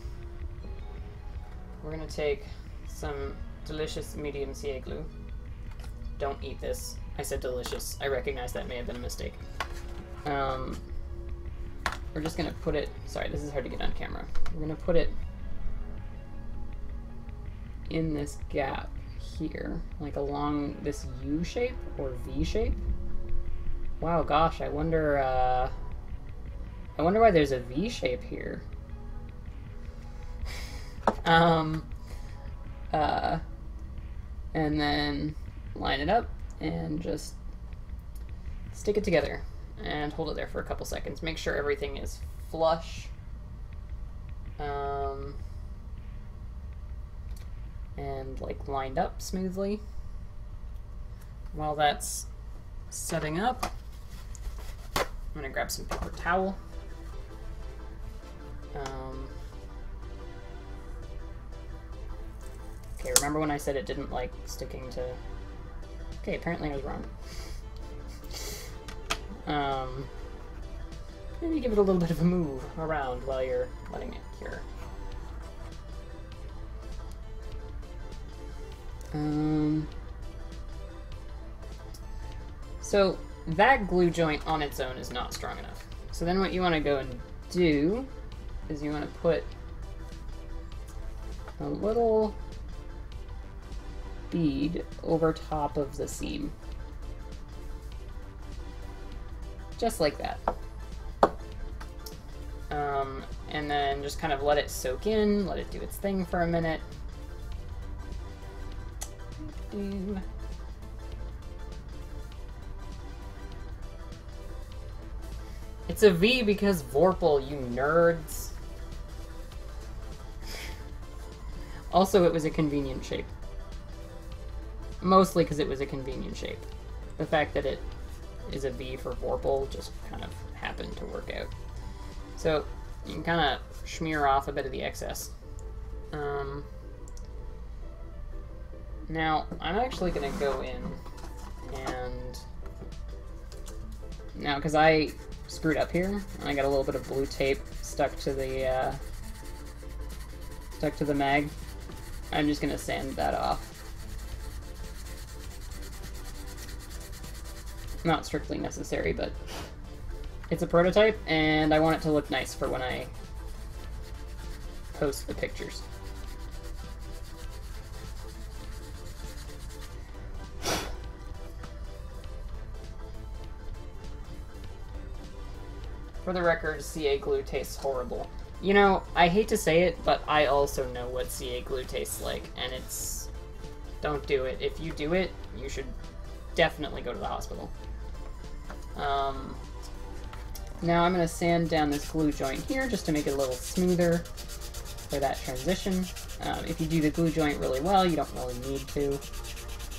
we're going to take some delicious medium CA glue. Don't eat this. I said delicious. I recognize that may have been a mistake. We're just going to put it... Sorry, this is hard to get on camera. We're going to put it in this gap here, like along this U shape or V shape. Wow, gosh, I wonder why there's a V shape here. And then line it up and just stick it together and hold it there for a couple seconds. Make sure everything is flush. And like lined up smoothly. While that's setting up, I'm gonna grab some paper towel. Okay, remember when I said it didn't like sticking to... Okay, apparently I was wrong. Maybe give it a little bit of a move around while you're letting it cure. So that glue joint on its own is not strong enough. So then what you want to go and do is you want to put a little bead over top of the seam. Just like that. And then just kind of let it soak in, let it do its thing for a minute. It's a V because Vorpal, you nerds. Also, it was a convenient shape. Mostly because it was a convenient shape. The fact that it is a V for Vorpal just kind of happened to work out. So, you can kind of smear off a bit of the excess. Now, I'm actually going to go in and... Now, because I screwed up here, and I got a little bit of blue tape stuck to the mag, I'm just going to sand that off. Not strictly necessary, but it's a prototype, and I want it to look nice for when I post the pictures. For the record, CA glue tastes horrible. You know, I hate to say it, but I also know what CA glue tastes like, and it's... Don't do it. If you do it, you should definitely go to the hospital. Now I'm going to sand down this glue joint here just to make it a little smoother for that transition. If you do the glue joint really well, you don't really need to.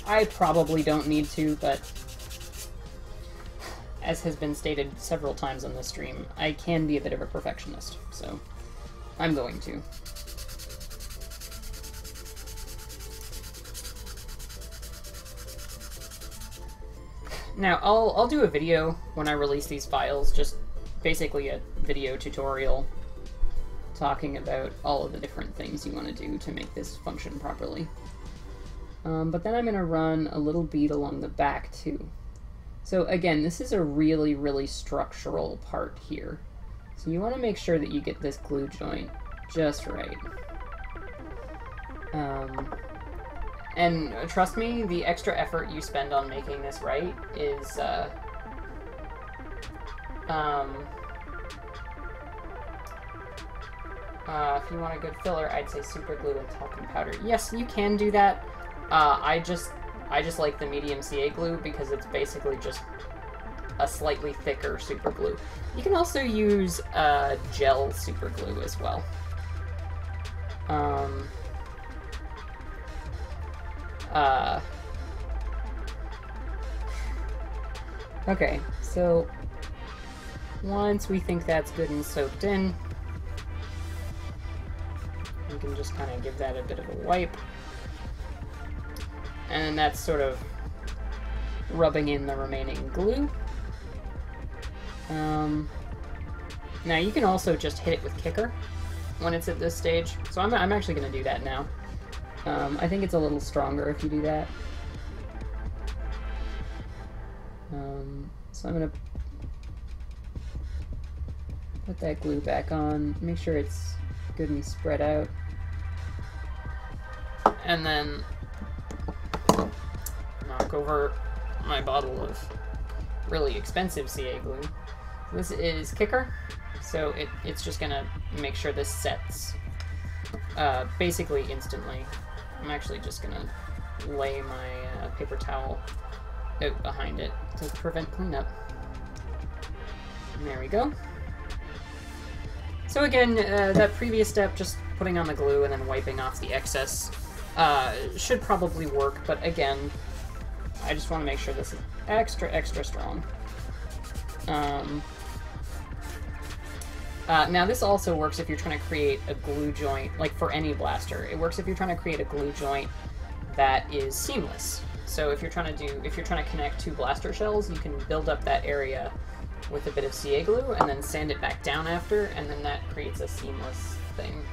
I probably don't need to, but as has been stated several times on this stream, I can be a bit of a perfectionist, so I'm going to. Now, I'll do a video when I release these files, just basically a video tutorial talking about all of the different things you want to do to make this function properly. But then I'm going to run a little bead along the back too. So again, this is a really, really structural part here. So you want to make sure that you get this glue joint just right. And trust me, the extra effort you spend on making this right is, if you want a good filler, I'd say super glue and talcum powder. Yes, you can do that. I just like the medium CA glue because it's basically just a slightly thicker super glue. You can also use gel super glue as well. Okay, so once we think that's good and soaked in, we can just kind of give that a bit of a wipe. And that's sort of rubbing in the remaining glue. Now you can also just hit it with Kicker when it's at this stage. So I'm actually going to do that now. I think it's a little stronger if you do that. So I'm going to put that glue back on, make sure it's good and spread out. And then knock over my bottle of really expensive CA glue. This is Kicker, so it's just gonna make sure this sets basically instantly. I'm actually just gonna lay my paper towel out behind it to prevent cleanup. And there we go. So again, that previous step, just putting on the glue and then wiping off the excess, should probably work, but again, I just want to make sure this is extra strong. Now this also works if you're trying to create a glue joint, like for any blaster. It works if you're trying to create a glue joint that is seamless. So if you're trying to connect two blaster shells, you can build up that area with a bit of CA glue and then sand it back down after, and then that creates a seamless thing.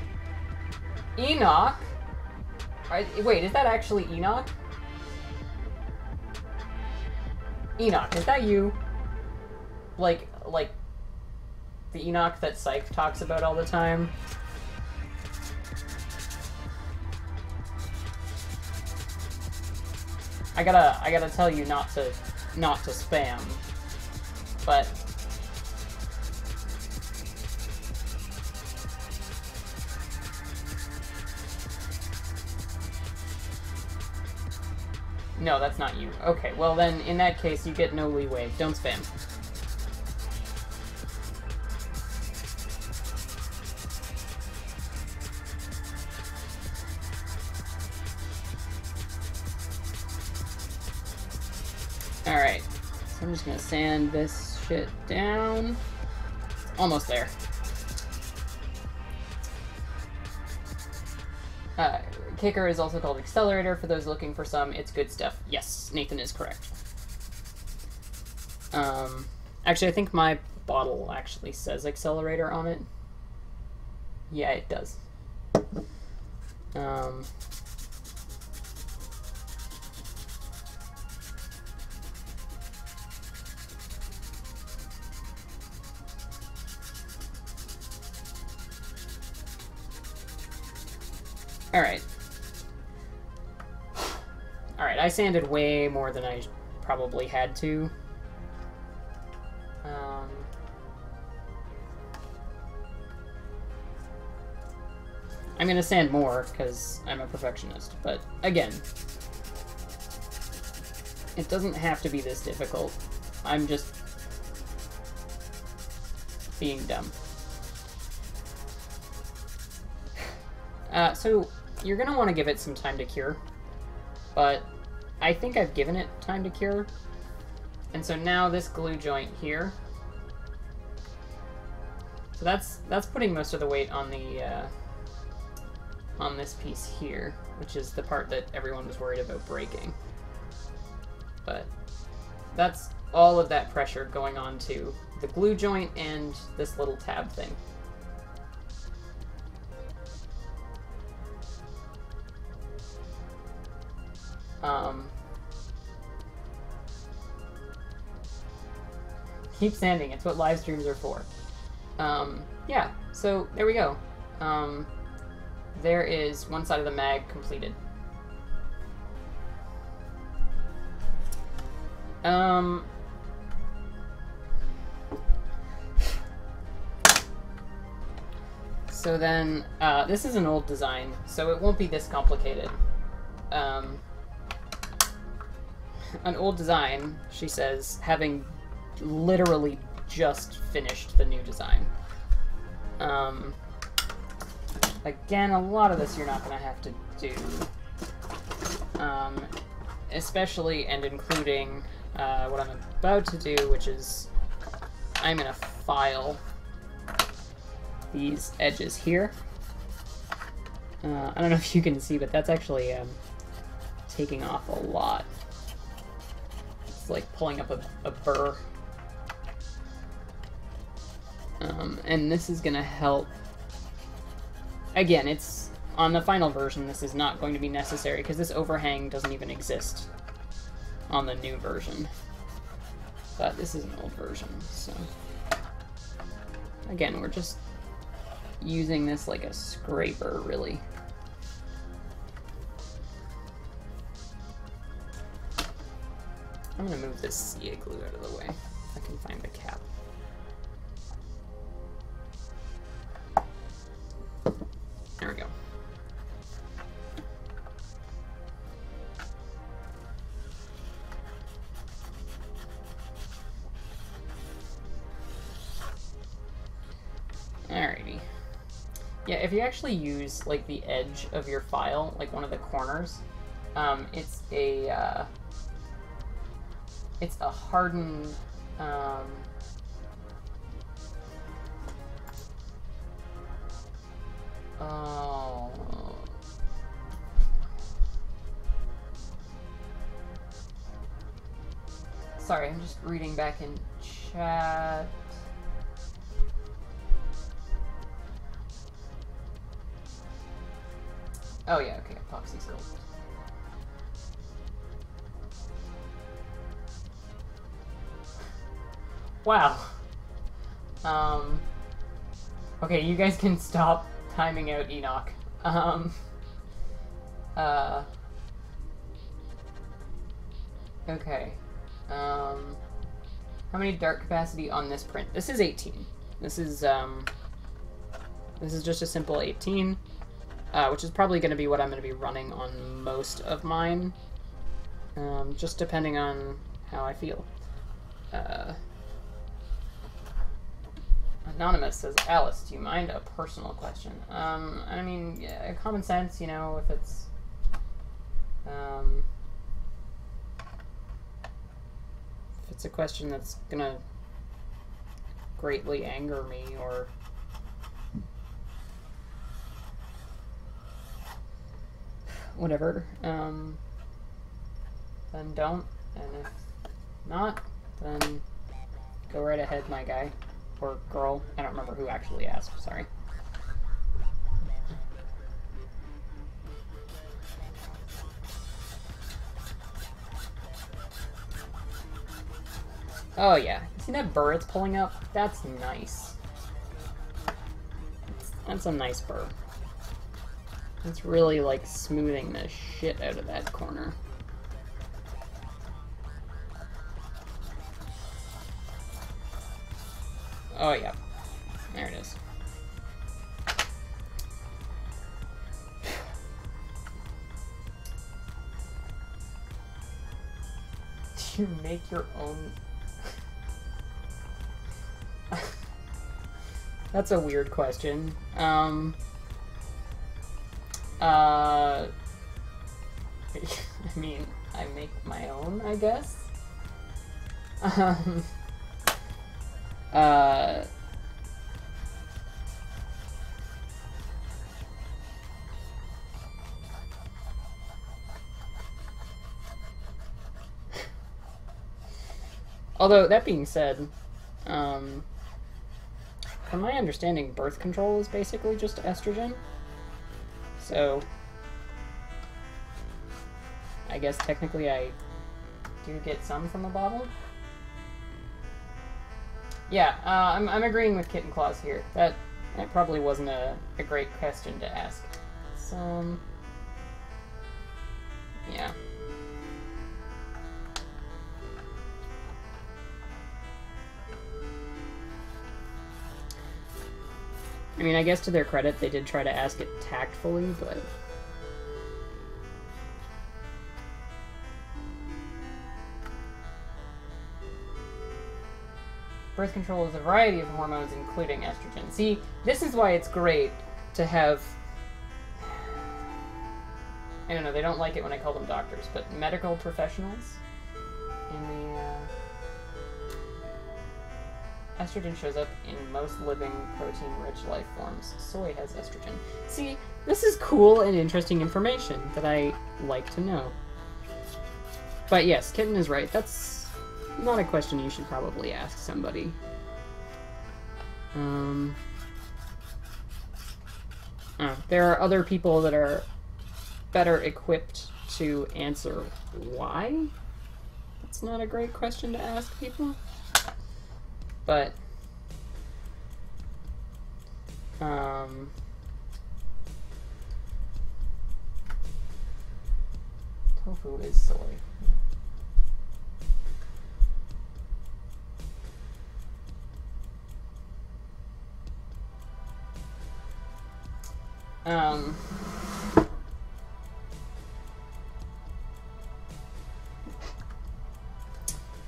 Enoch? Wait, is that actually Enoch? Enoch, is that you? Like the Enoch that Psych talks about all the time? I gotta tell you not to spam, but no, that's not you. Okay, well then, in that case, you get no leeway. Don't spam. Alright, so I'm just gonna sand this shit down. Almost there. Kicker is also called Accelerator for those looking for some. It's good stuff. Yes, Nathan is correct. Actually, I think my bottle actually says Accelerator on it. Yeah, it does. Alright. Alright, I sanded way more than I probably had to. I'm gonna sand more, because I'm a perfectionist, but again, it doesn't have to be this difficult. I'm just being dumb. So, you're gonna want to give it some time to cure, but I think I've given it time to cure. And so now this glue joint here, so that's putting most of the weight on the on this piece here, which is the part that everyone was worried about breaking. But that's all of that pressure going on to the glue joint and this little tab thing. Keep sanding, it's what live streams are for. Yeah, so there we go. There is one side of the mag completed. So then, this is an old design, so it won't be this complicated. An old design, she says, having literally just finished the new design. Again, a lot of this you're not going to have to do. especially and including what I'm about to do, which is I'm going to file these edges here. I don't know if you can see, but that's actually taking off a lot. It's like pulling up a burr. And this is going to help. Again, it's on the final version, this is not going to be necessary because this overhang doesn't even exist on the new version. But this is an old version, so again, we're just using this like a scraper, really. I'm gonna move this CA glue out of the way. I can find the cap. There we go. Alrighty. Yeah, if you actually use like the edge of your file, like one of the corners, it's a hardened oh. Sorry, I'm just reading back in chat. Oh yeah, okay, epoxy sculpt. Wow. Okay, you guys can stop timing out Enoch. Okay. How many dart capacity on this print? This is 18. This is just a simple 18, which is probably going to be what I'm going to be running on most of mine, just depending on how I feel. Anonymous says, Alice, do you mind a personal question? I mean, yeah, common sense, you know, if it's, a question that's gonna greatly anger me or whatever, then don't, and if not, then go right ahead, my guy. Or girl. I don't remember who actually asked, sorry. Oh yeah, see that burr it's pulling up? That's nice. That's a nice burr. It's really like smoothing the shit out of that corner. Oh yeah, there it is. Do you make your own? That's a weird question. I mean, I make my own, I guess. Although, that being said, from my understanding, birth control is basically just estrogen. So, I guess technically I do get some from a bottle. Yeah, I'm agreeing with Kitten Claus here. That probably wasn't a great question to ask. So, yeah. I mean, I guess to their credit, they did try to ask it tactfully, but... Birth control is a variety of hormones, including estrogen. See, this is why it's great to have... I don't know, they don't like it when I call them doctors, but medical professionals in the, estrogen shows up in most living protein-rich life forms. Soy has estrogen. See, this is cool and interesting information that I like to know. But yes, Kitten is right. That's not a question you should probably ask somebody. There are other people that are better equipped to answer why. That's not a great question to ask people. But, tofu is soy.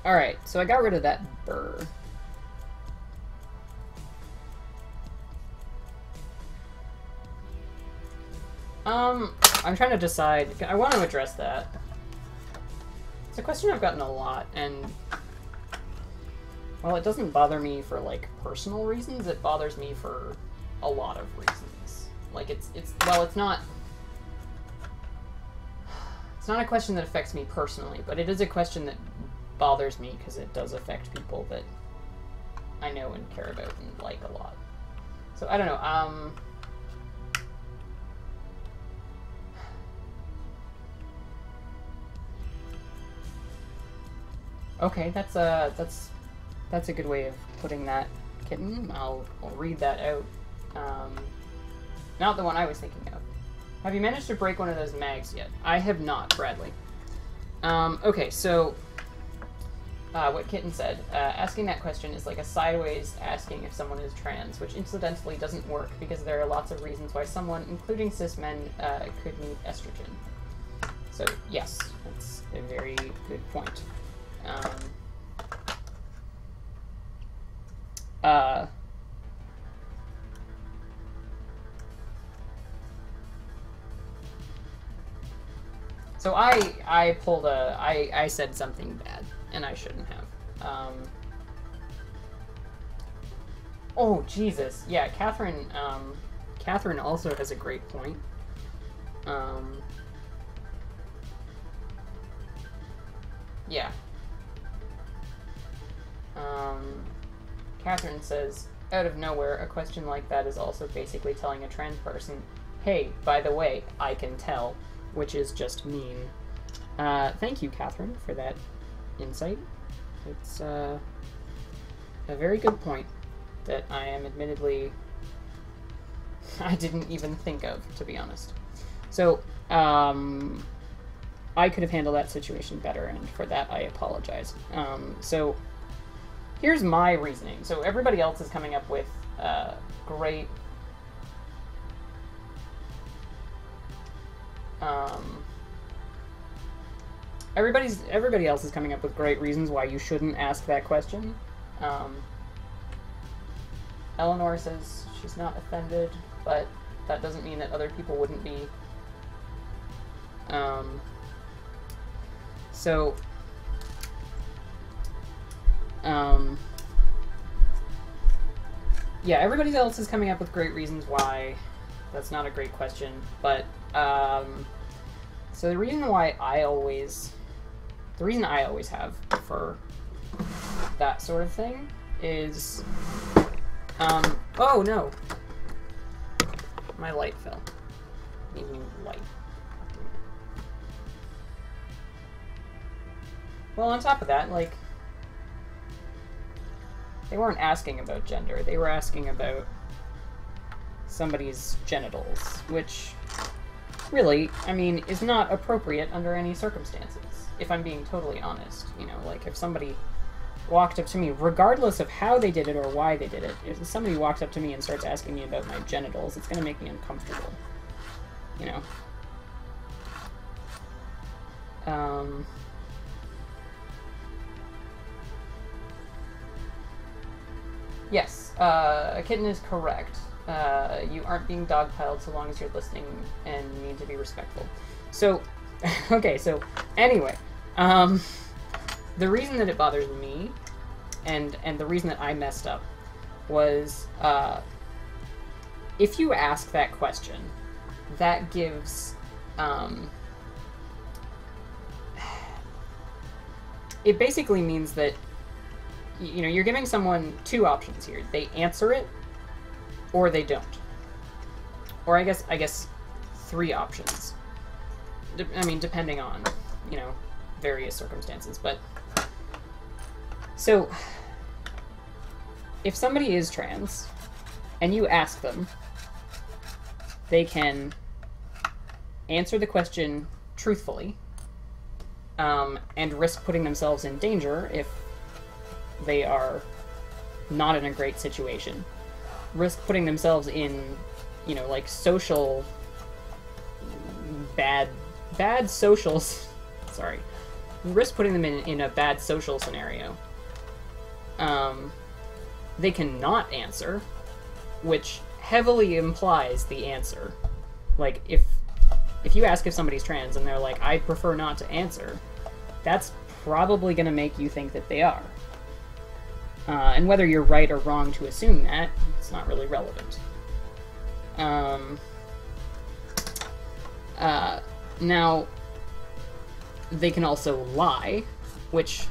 Alright, so I got rid of that burr. I'm trying to decide. I want to address that. It's a question I've gotten a lot, and well, it doesn't bother me for like personal reasons. It bothers me for a lot of reasons. Like it's not a question that affects me personally, but it is a question that bothers me because it does affect people that I know and care about and like a lot. So I don't know. Okay, that's a good way of putting that, Kitten. I'll read that out. Not the one I was thinking of. Have you managed to break one of those mags yet? I have not, Bradley. Okay, so what Kitten said, asking that question is like a sideways asking if someone is trans, which incidentally doesn't work because there are lots of reasons why someone, including cis men, could need estrogen. So yes, that's a very good point. So I pulled I said something bad, and I shouldn't have. Oh, Jesus. Yeah, Catherine also has a great point. Yeah. Catherine says, out of nowhere, a question like that is also basically telling a trans person, hey, by the way, I can tell, which is just mean. Thank you, Catherine, for that insight. It's a very good point that I am admittedly I didn't even think of, to be honest. So, I could have handled that situation better, and for that I apologize. So, here's my reasoning. So everybody else is coming up with great... Everybody else is coming up with great reasons why you shouldn't ask that question. Eleanor says she's not offended, but that doesn't mean that other people wouldn't be. Yeah, everybody else is coming up with great reasons why that's not a great question, but, so the reason I always have for that sort of thing is, oh no! My light fell. Need new light. Well, on top of that, like, they weren't asking about gender, they were asking about somebody's genitals, which really, I mean, is not appropriate under any circumstances, if I'm being totally honest. You know, like, if somebody walked up to me, regardless of how they did it or why they did it, if somebody walks up to me and starts asking me about my genitals, it's gonna make me uncomfortable, you know? Yes, Kitten is correct. You aren't being dogpiled so long as you're listening and need to be respectful. So, okay, so anyway, the reason that it bothers me, and the reason that I messed up, was if you ask that question, that gives it basically means that you're giving someone two options here. They answer it, or they don't. Or I guess three options. I mean, depending on, various circumstances. But so if somebody is trans and you ask them, they can answer the question truthfully, and risk putting themselves in danger if they are not in a great situation. Risk putting themselves in, like social bad socials. Sorry. Risk putting them in a bad social scenario. They cannot answer, which heavily implies the answer. Like, if you ask if somebody's trans and they're like, I prefer not to answer, that's probably going to make you think that they are. And whether you're right or wrong to assume that, it's not really relevant. Now, they can also lie, which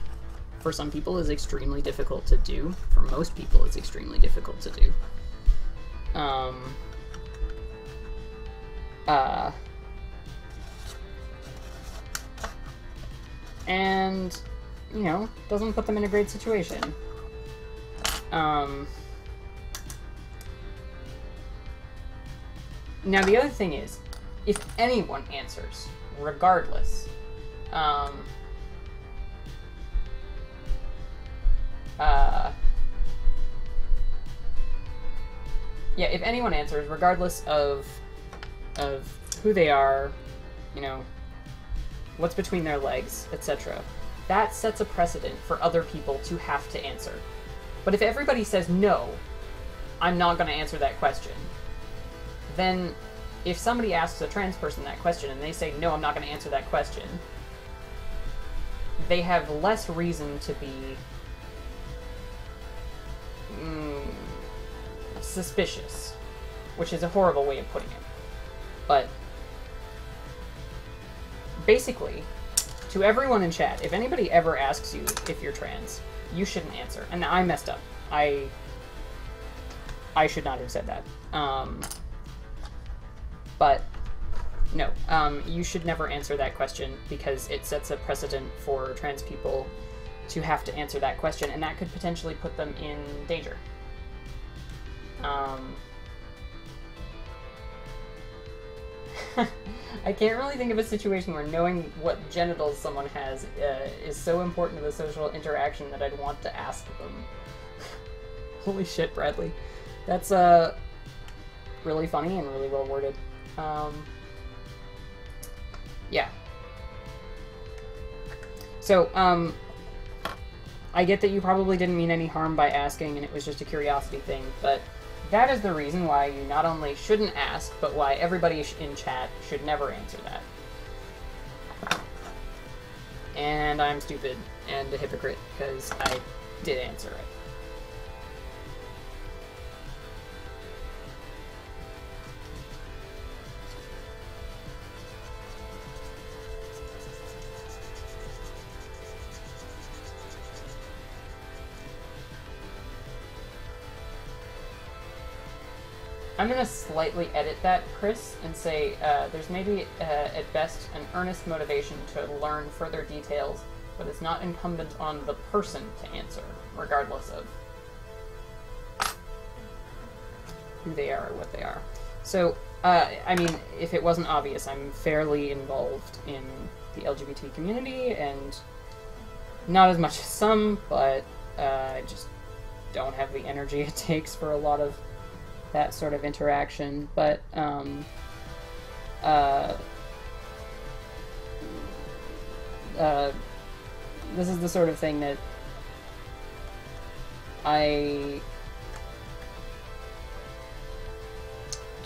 for some people is extremely difficult to do. For most people, it's extremely difficult to do. And, doesn't put them in a great situation. Now, the other thing is, if anyone answers, regardless, yeah, if anyone answers, regardless of who they are, what's between their legs, etc., that sets a precedent for other people to have to answer. But if everybody says, no, I'm not going to answer that question, then if somebody asks a trans person that question and they say, no, I'm not going to answer that question, they have less reason to be suspicious, which is a horrible way of putting it. But basically, to everyone in chat, if anybody ever asks you if you're trans, you shouldn't answer. And I messed up. I should not have said that. But no, you should never answer that question, because it sets a precedent for trans people to have to answer that question, and that could potentially put them in danger. I can't really think of a situation where knowing what genitals someone has is so important to the social interaction that I'd want to ask them. Holy shit, Bradley. That's really funny and really well worded. Yeah. So, I get that you probably didn't mean any harm by asking and it was just a curiosity thing, but that is the reason why you not only shouldn't ask, but why everybody in chat should never answer that. And I'm stupid and a hypocrite, because I did answer it. I'm going to slightly edit that, Chris, and say there's maybe, at best, an earnest motivation to learn further details, but it's not incumbent on the person to answer, regardless of who they are or what they are. So, I mean, if it wasn't obvious, I'm fairly involved in the LGBT community, and not as much as some, but I just don't have the energy it takes for a lot of that sort of interaction. But this is the sort of thing that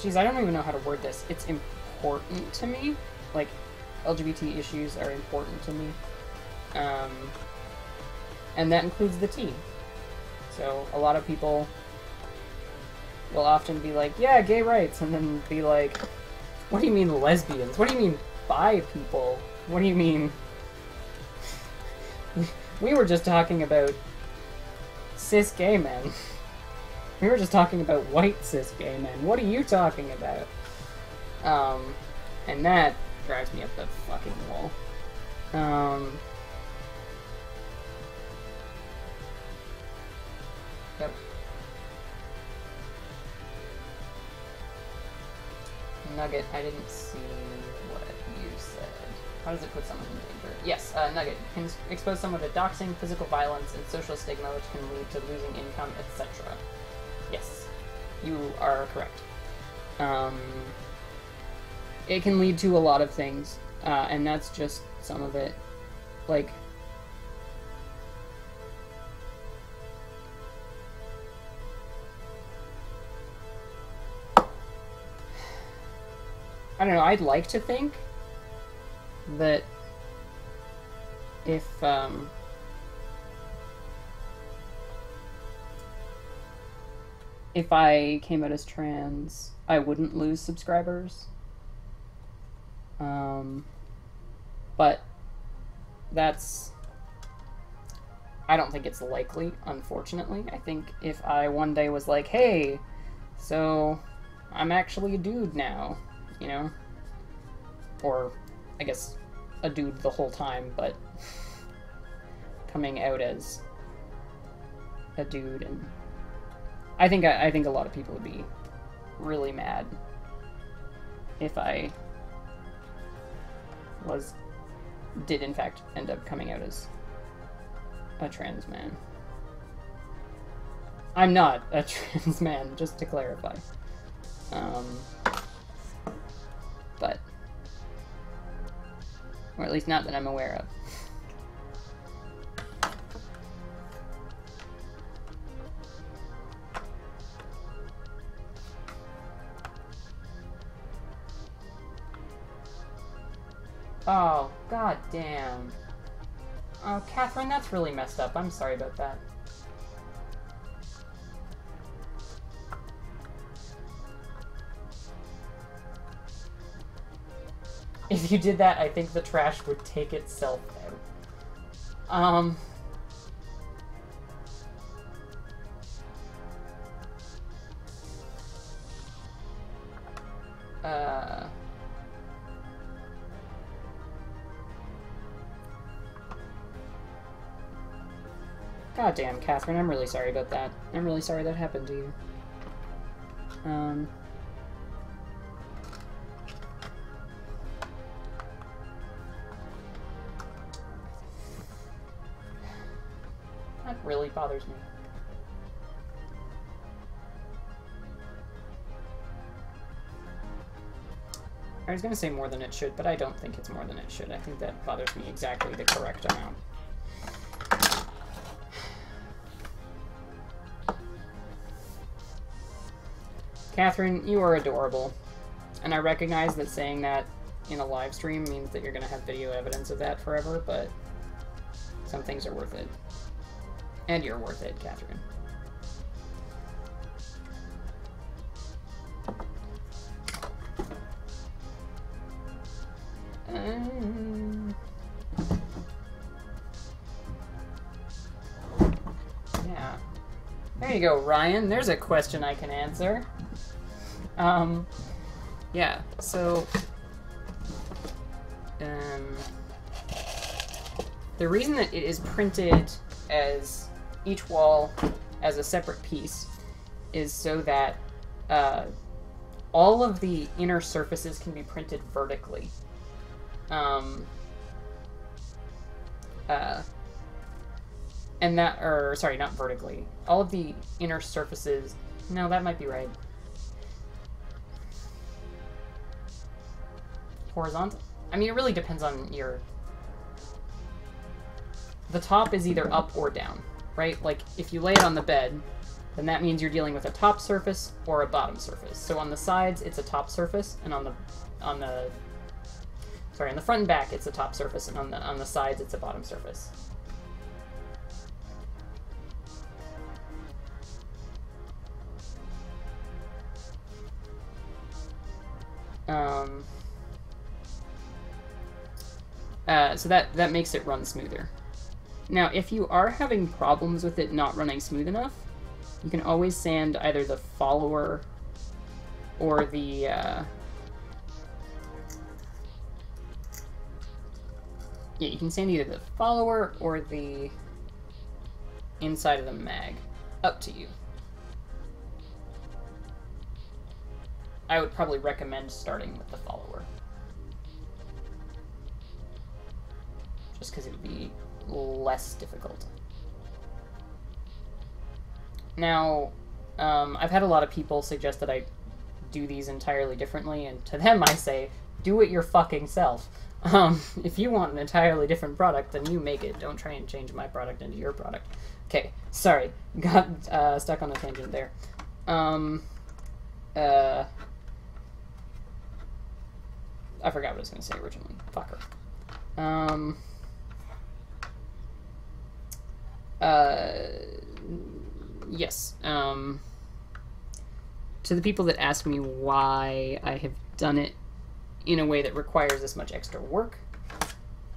geez, I don't even know how to word this. It's important to me. Like, LGBT issues are important to me. And that includes the T. So a lot of people will often be like, yeah, gay rights, and then be like, what do you mean lesbians? What do you mean bi people? What do you mean? We were just talking about cis gay men. We were just talking about white cis gay men. What are you talking about? And that drives me up the fucking wall. Yep. Nugget, I didn't see what you said. How does it put someone in danger? Yes, Nugget can expose someone to doxing, physical violence, and social stigma, which can lead to losing income, etc. Yes, you are correct. It can lead to a lot of things, and that's just some of it. Like, I don't know, I'd like to think that if, if I came out as trans, I wouldn't lose subscribers. But that's... I don't think it's likely, unfortunately. I think if I one day was like, hey, so I'm actually a dude now, you know? Or, I guess, a dude the whole time, but coming out as a dude, and I think a lot of people would be really mad if I did in fact end up coming out as a trans man. I'm not a trans man, just to clarify. But, or at least not that I'm aware of. Oh, god damn. Oh, Catherine, that's really messed up. I'm sorry about that. If you did that, I think the trash would take itself out. God damn, Catherine, I'm really sorry about that. I'm really sorry that happened to you. That really bothers me. I was gonna say more than it should, but I don't think it's more than it should. I think that bothers me exactly the correct amount. Catherine, you are adorable. And I recognize that saying that in a live stream means that you're gonna have video evidence of that forever, but some things are worth it. And you're worth it, Catherine. Yeah. There you go, Ryan. There's a question I can answer. Yeah, so... the reason that it is printed as each wall as a separate piece is so that all of the inner surfaces can be printed vertically. And that, or sorry, not vertically. All of the inner surfaces, no, that might be right. Horizontal? I mean, it really depends on your... The top is either up or down, right? Like, if you lay it on the bed, then that means you're dealing with a top surface or a bottom surface. So on the sides, it's a top surface, and on the front and back, it's a top surface, and on the sides, it's a bottom surface. So that makes it run smoother. Now, if you are having problems with it not running smooth enough, you can always sand either the follower or the yeah, you can sand either the follower or the inside of the mag. Up to you. I would probably recommend starting with the follower. Just because it would be less difficult. Now, I've had a lot of people suggest that I do these entirely differently, and to them I say, do it your fucking self. If you want an entirely different product, then you make it. Don't try and change my product into your product. Okay, sorry. Got stuck on a tangent there. I forgot what I was going to say originally. Fucker. Yes. To the people that ask me why I have done it in a way that requires this much extra work,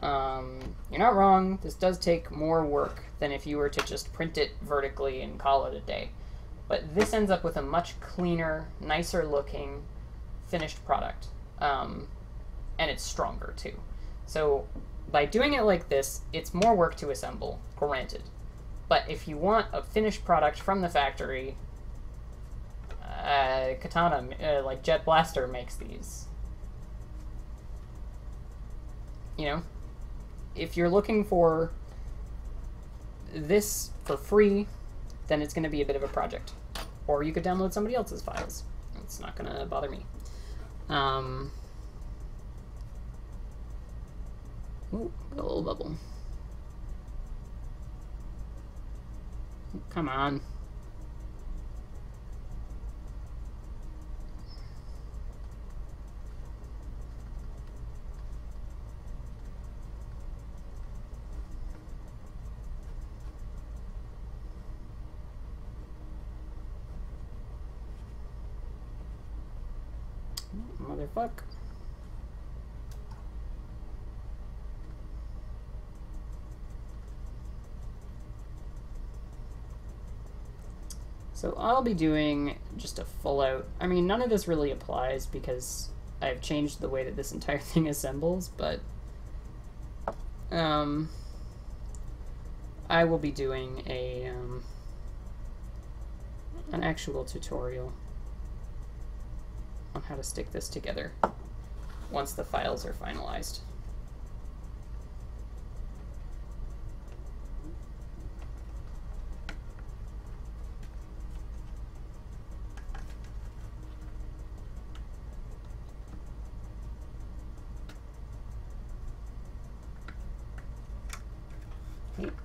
you're not wrong. This does take more work than if you were to just print it vertically and call it a day. But this ends up with a much cleaner, nicer looking, finished product. And it's stronger too. So by doing it like this, it's more work to assemble, granted. But if you want a finished product from the factory, Katana, like Jet Blaster makes these. You know, if you're looking for this for free, then it's going to be a bit of a project. Or you could download somebody else's files. It's not going to bother me. Ooh, got a little bubble. Come on. Motherfuck. So I'll be doing just a full out, I mean, none of this really applies because I've changed the way that this entire thing assembles, but I will be doing a an actual tutorial on how to stick this together once the files are finalized.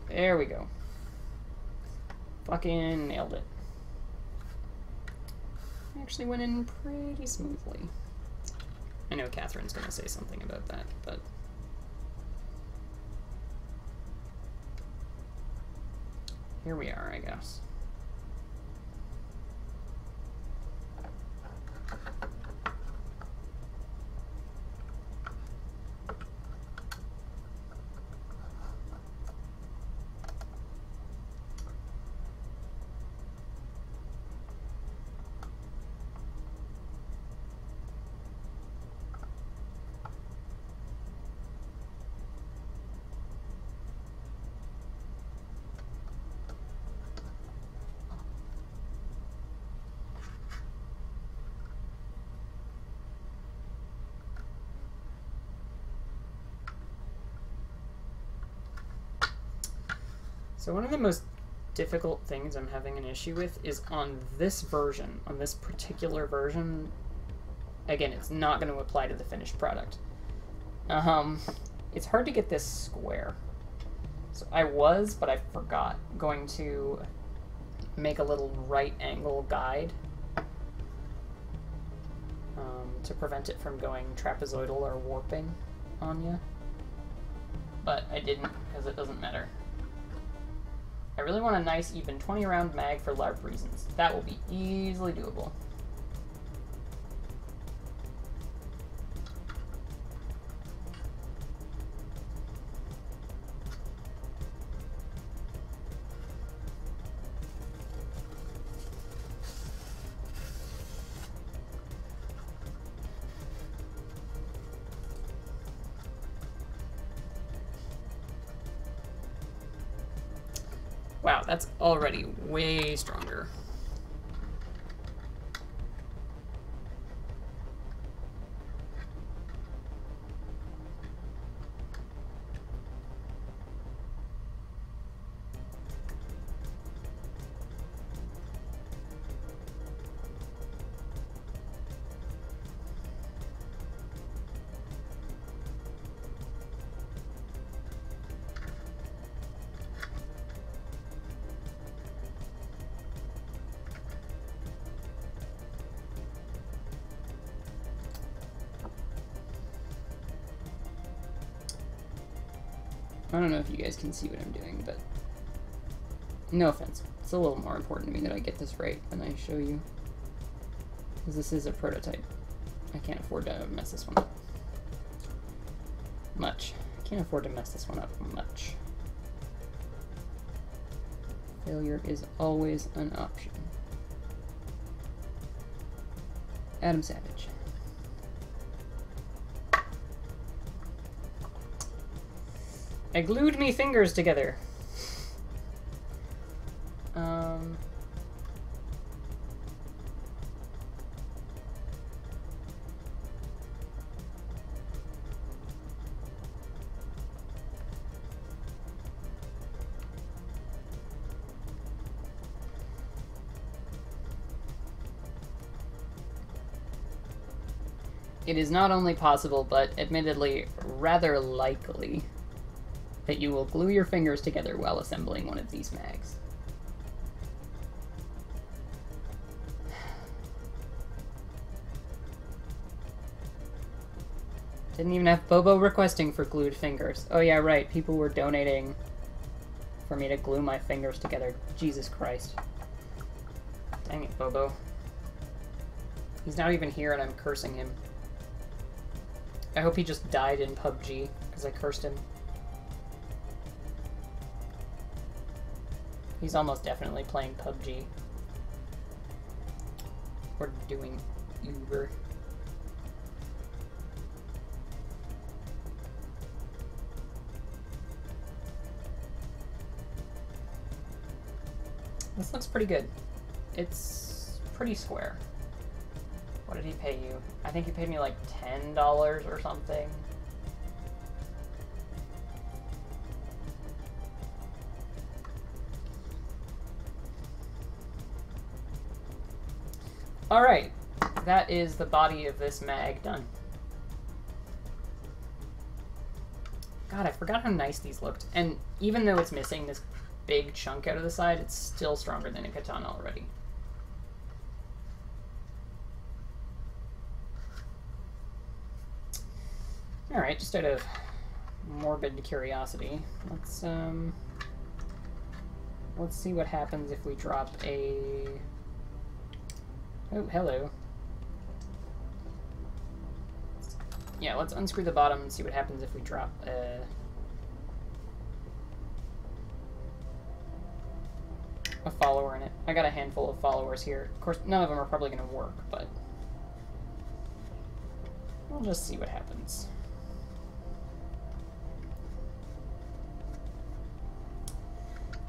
There we go. Fucking nailed it. Actually went in pretty smoothly. I know Catherine's gonna say something about that, but here we are, I guess. So one of the most difficult things I'm having an issue with is on this version, on this particular version. Again, it's not going to apply to the finished product. It's hard to get this square. So I was, but I forgot, going to make a little right angle guide to prevent it from going trapezoidal or warping on you. But I didn't, because it doesn't matter. I really want a nice, even 20-round mag for LARP reasons. That will be easily doable. Wow, that's already way stronger. I don't know if you guys can see what I'm doing, but no offense. It's a little more important to me that I get this right when I show you, because this is a prototype. I can't afford to mess this one up much. I can't afford to mess this one up much. Failure is always an option. Adam Savage. I glued me fingers together. It is not only possible, but admittedly rather likely, that you will glue your fingers together while assembling one of these mags. Didn't even have Bobo requesting for glued fingers. Oh yeah, right, people were donating for me to glue my fingers together. Jesus Christ. Dang it, Bobo. He's not even here and I'm cursing him. I hope he just died in PUBG, because I cursed him. He's almost definitely playing PUBG. Or doing Uber. This looks pretty good. It's pretty square. What did he pay you? I think he paid me like $10 or something. Alright, that is the body of this mag done. God, I forgot how nice these looked. And even though it's missing this big chunk out of the side, it's still stronger than a katana already. Alright, just out of morbid curiosity, let's see what happens if we drop a... Oh, hello. Yeah, let's unscrew the bottom and see what happens if we drop a follower in it. I got a handful of followers here. Of course, none of them are probably going to work, but we'll just see what happens.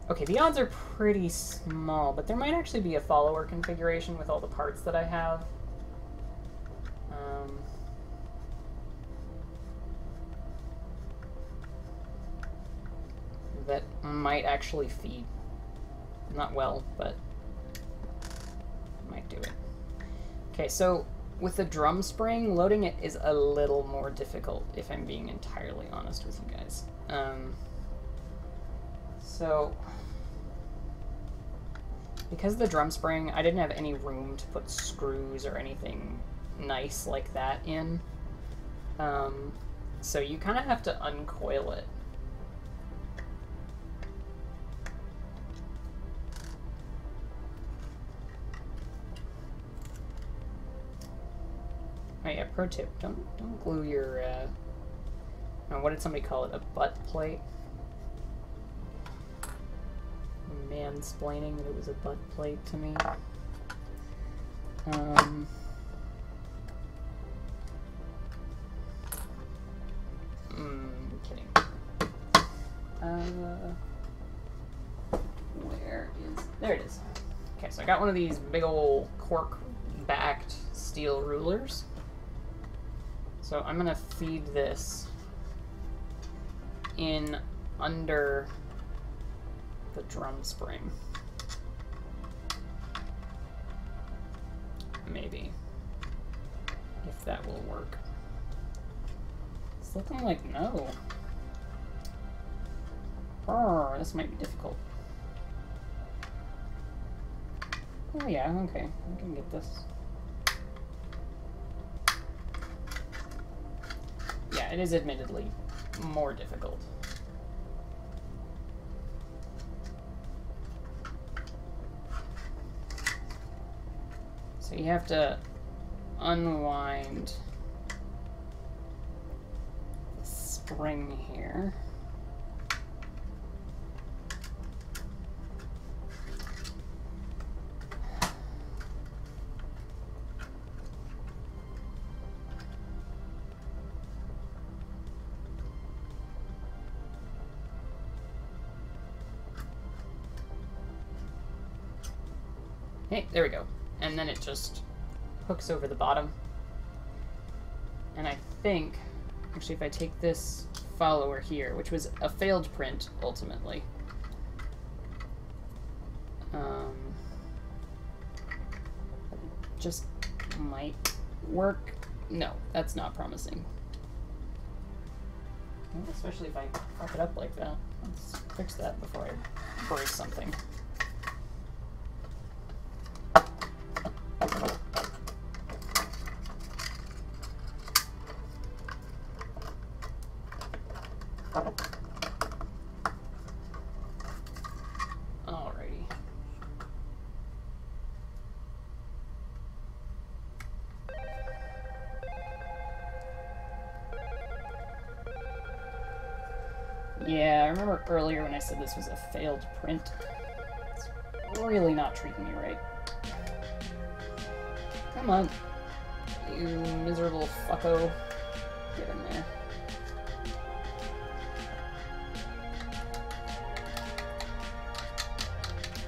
Okay, the odds are pretty small, but there might actually be a follower configuration with all the parts that I have. That might actually feed. Not well, but might do it. Okay, so with the drum spring, loading it is a little more difficult, if I'm being entirely honest with you guys. So Because the drum spring, I didn't have any room to put screws or anything nice like that in. So you kind of have to uncoil it. Oh yeah, pro tip, don't glue your, oh, what did somebody call it? A butt plate? Mansplaining that it was a butt plate to me. Kidding. Where is... There it is. Okay, so I got one of these big old cork-backed steel rulers. So I'm gonna feed this in under the drum spring. Maybe. If that will work. It's looking like no. This might be difficult. Oh yeah, okay. I can get this. Yeah, it is admittedly more difficult. So you have to unwind the spring here. Hey, there we go. And then it just hooks over the bottom. And I think, actually, if I take this follower here, which was a failed print, ultimately. Just might work. No, that's not promising. Especially if I fuck it up like that. Let's fix that before I break something. Alrighty. Yeah, I remember earlier when I said this was a failed print. It's really not treating me right. Come on, you miserable fucko. Get in there.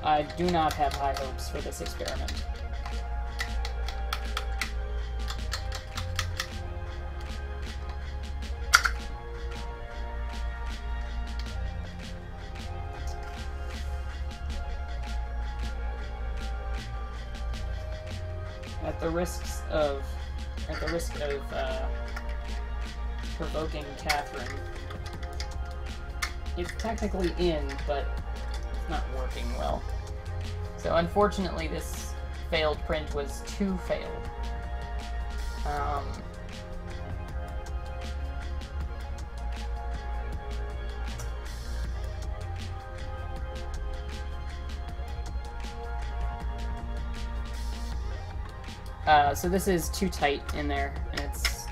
I do not have high hopes for this experiment. At the risk of provoking Catherine, it's technically in, but it's not working well. So unfortunately, this failed print was too failed. So this is too tight in there, and it's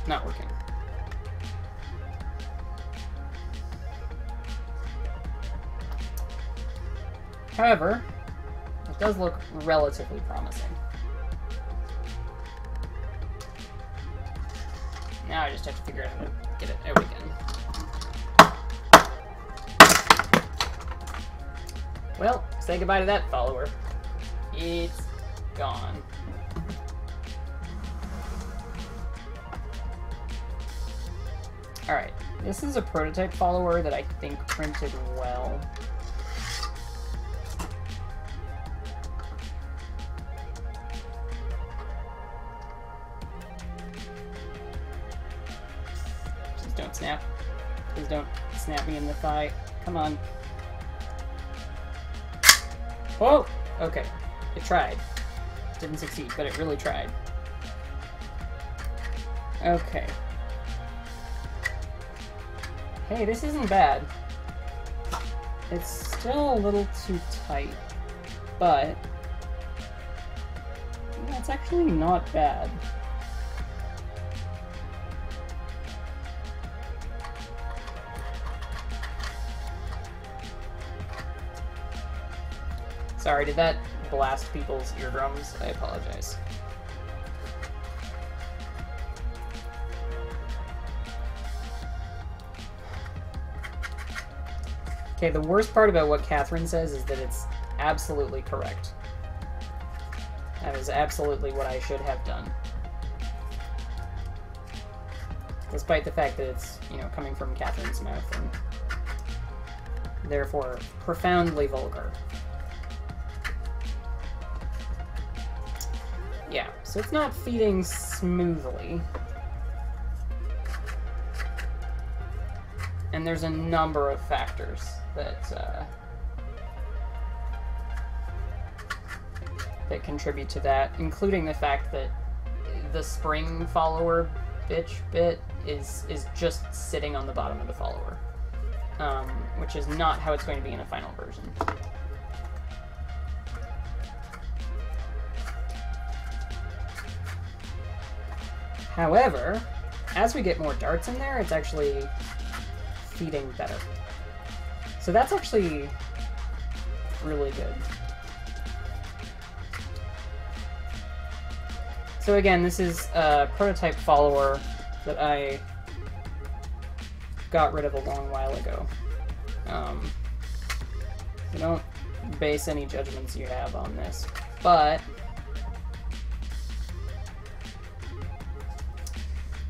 not working. However, it does look relatively promising. Now I just have to figure out how to get it out again. Well, say goodbye to that follower. It's gone. Alright, this is a prototype follower that I think printed well. Please don't snap. Please don't snap me in the thigh. Come on. Oh! Okay. It tried. Didn't succeed, but it really tried. Okay. Hey, this isn't bad. It's still a little too tight, but yeah, it's actually not bad. Sorry, did that blast people's eardrums? I apologize. Okay, the worst part about what Catherine says is that it's absolutely correct. That is absolutely what I should have done. Despite the fact that it's, you know, coming from Catherine's mouth and therefore profoundly vulgar. Yeah, so it's not feeding smoothly. And there's a number of factors that that contribute to that, including the fact that the spring follower bit is just sitting on the bottom of the follower, which is not how it's going to be in the final version. However, as we get more darts in there, it's actually feeding better. So that's actually really good. So again, this is a prototype follower that I got rid of a long while ago. So don't base any judgments you have on this, but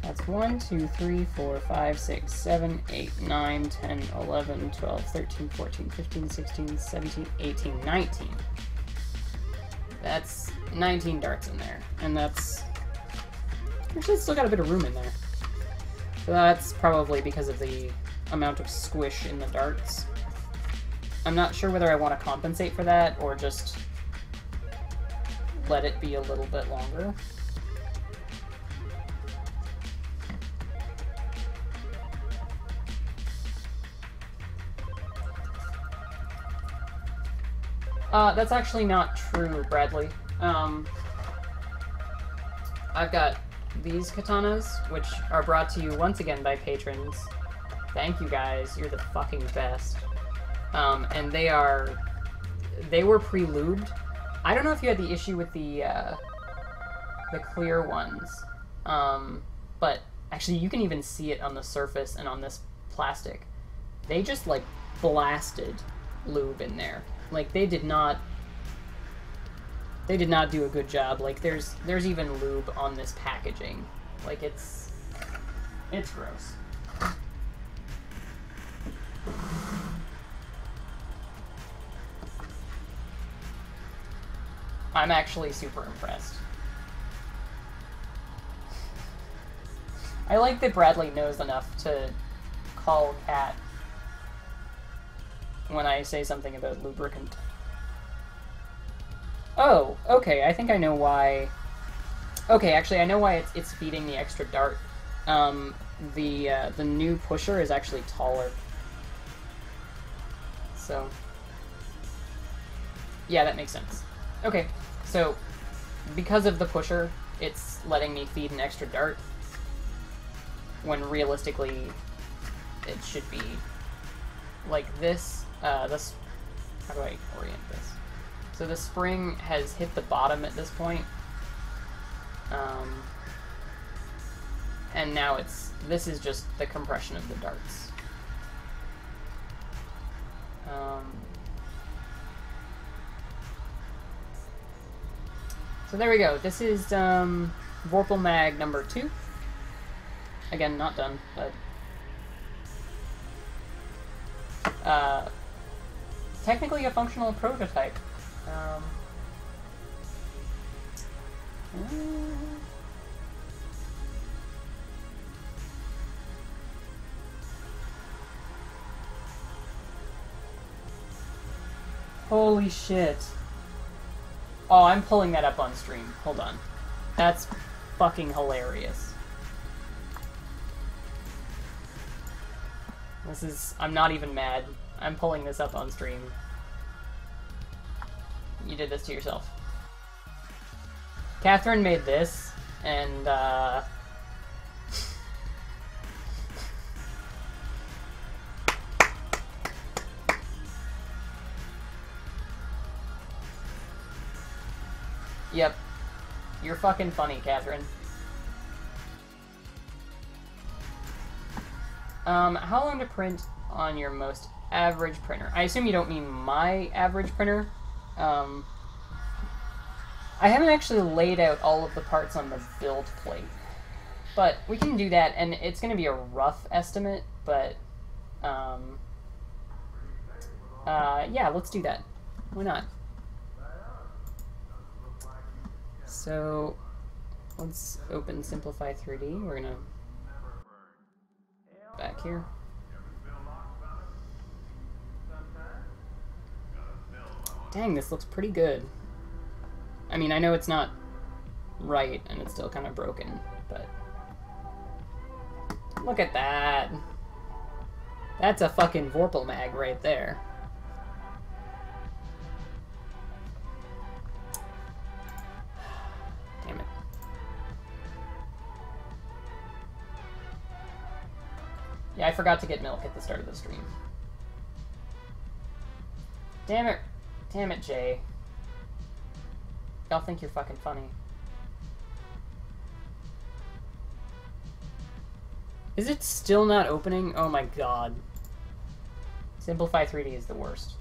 that's 1, 2, 3, 4, 5, 6, 7, 8, 9, 10, 11, 12, 13, 14, 15, 16, 17, 18, 19. That's 19 darts in there, and that's... Actually, it's still got a bit of room in there. So that's probably because of the amount of squish in the darts. I'm not sure whether I want to compensate for that, or just let it be a little bit longer. That's actually not true, Bradley. I've got these katanas, which are brought to you once again by patrons. Thank you guys, you're the fucking best. And they were pre-lubed. I don't know if you had the issue with the clear ones, but actually you can even see it on the surface and on this plastic. They just, like, blasted lube in there. Like, they did not do a good job. Like, there's even lube on this packaging. Like, it's gross. I'm actually super impressed. I like that Bradley knows enough to call Kat when I say something about lubricant. Oh, okay, I think I know why. Okay, actually, I know why it's feeding the extra dart. The new pusher is actually taller. So, yeah, that makes sense. Okay, so because of the pusher, it's letting me feed an extra dart, when realistically it should be like this. How do I orient this? So the spring has hit the bottom at this point. And now this is just the compression of the darts. So there we go. This is Vorpal Mag number 2. Again, not done, but technically a functional prototype. Holy shit. Oh, I'm pulling that up on stream. Hold on. That's fucking hilarious. This is... I'm not even mad. I'm pulling this up on stream. You did this to yourself. Catherine made this, and, Yep. You're fucking funny, Catherine. How long to print on your most average printer? I assume you don't mean my average printer. I haven't actually laid out all of the parts on the build plate. But we can do that, and it's going to be a rough estimate, but, yeah, let's do that. Why not? So, let's open Simplify 3D. We're gonna... back here. Dang, this looks pretty good. I mean, I know it's not right, and it's still kind of broken, but... Look at that! That's a fucking Vorpal mag right there. Damn it. Yeah, I forgot to get milk at the start of the stream. Damn it. Damn it, Jay. Y'all think you're fucking funny. Is it still not opening? Oh my god. Simplify 3D is the worst.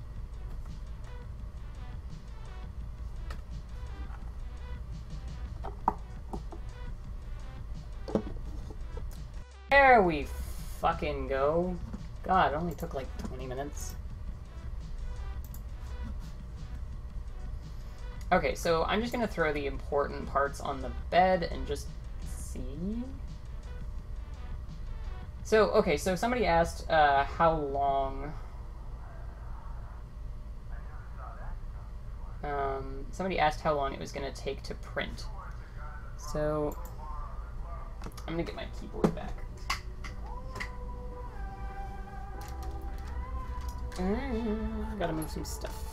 There we fucking go. God, it only took like 20 minutes. Okay, so I'm just gonna throw the important parts on the bed and just see. So, okay, so somebody asked how long... somebody asked how long it was gonna take to print. So, I'm gonna get my keyboard back. Gotta move some stuff.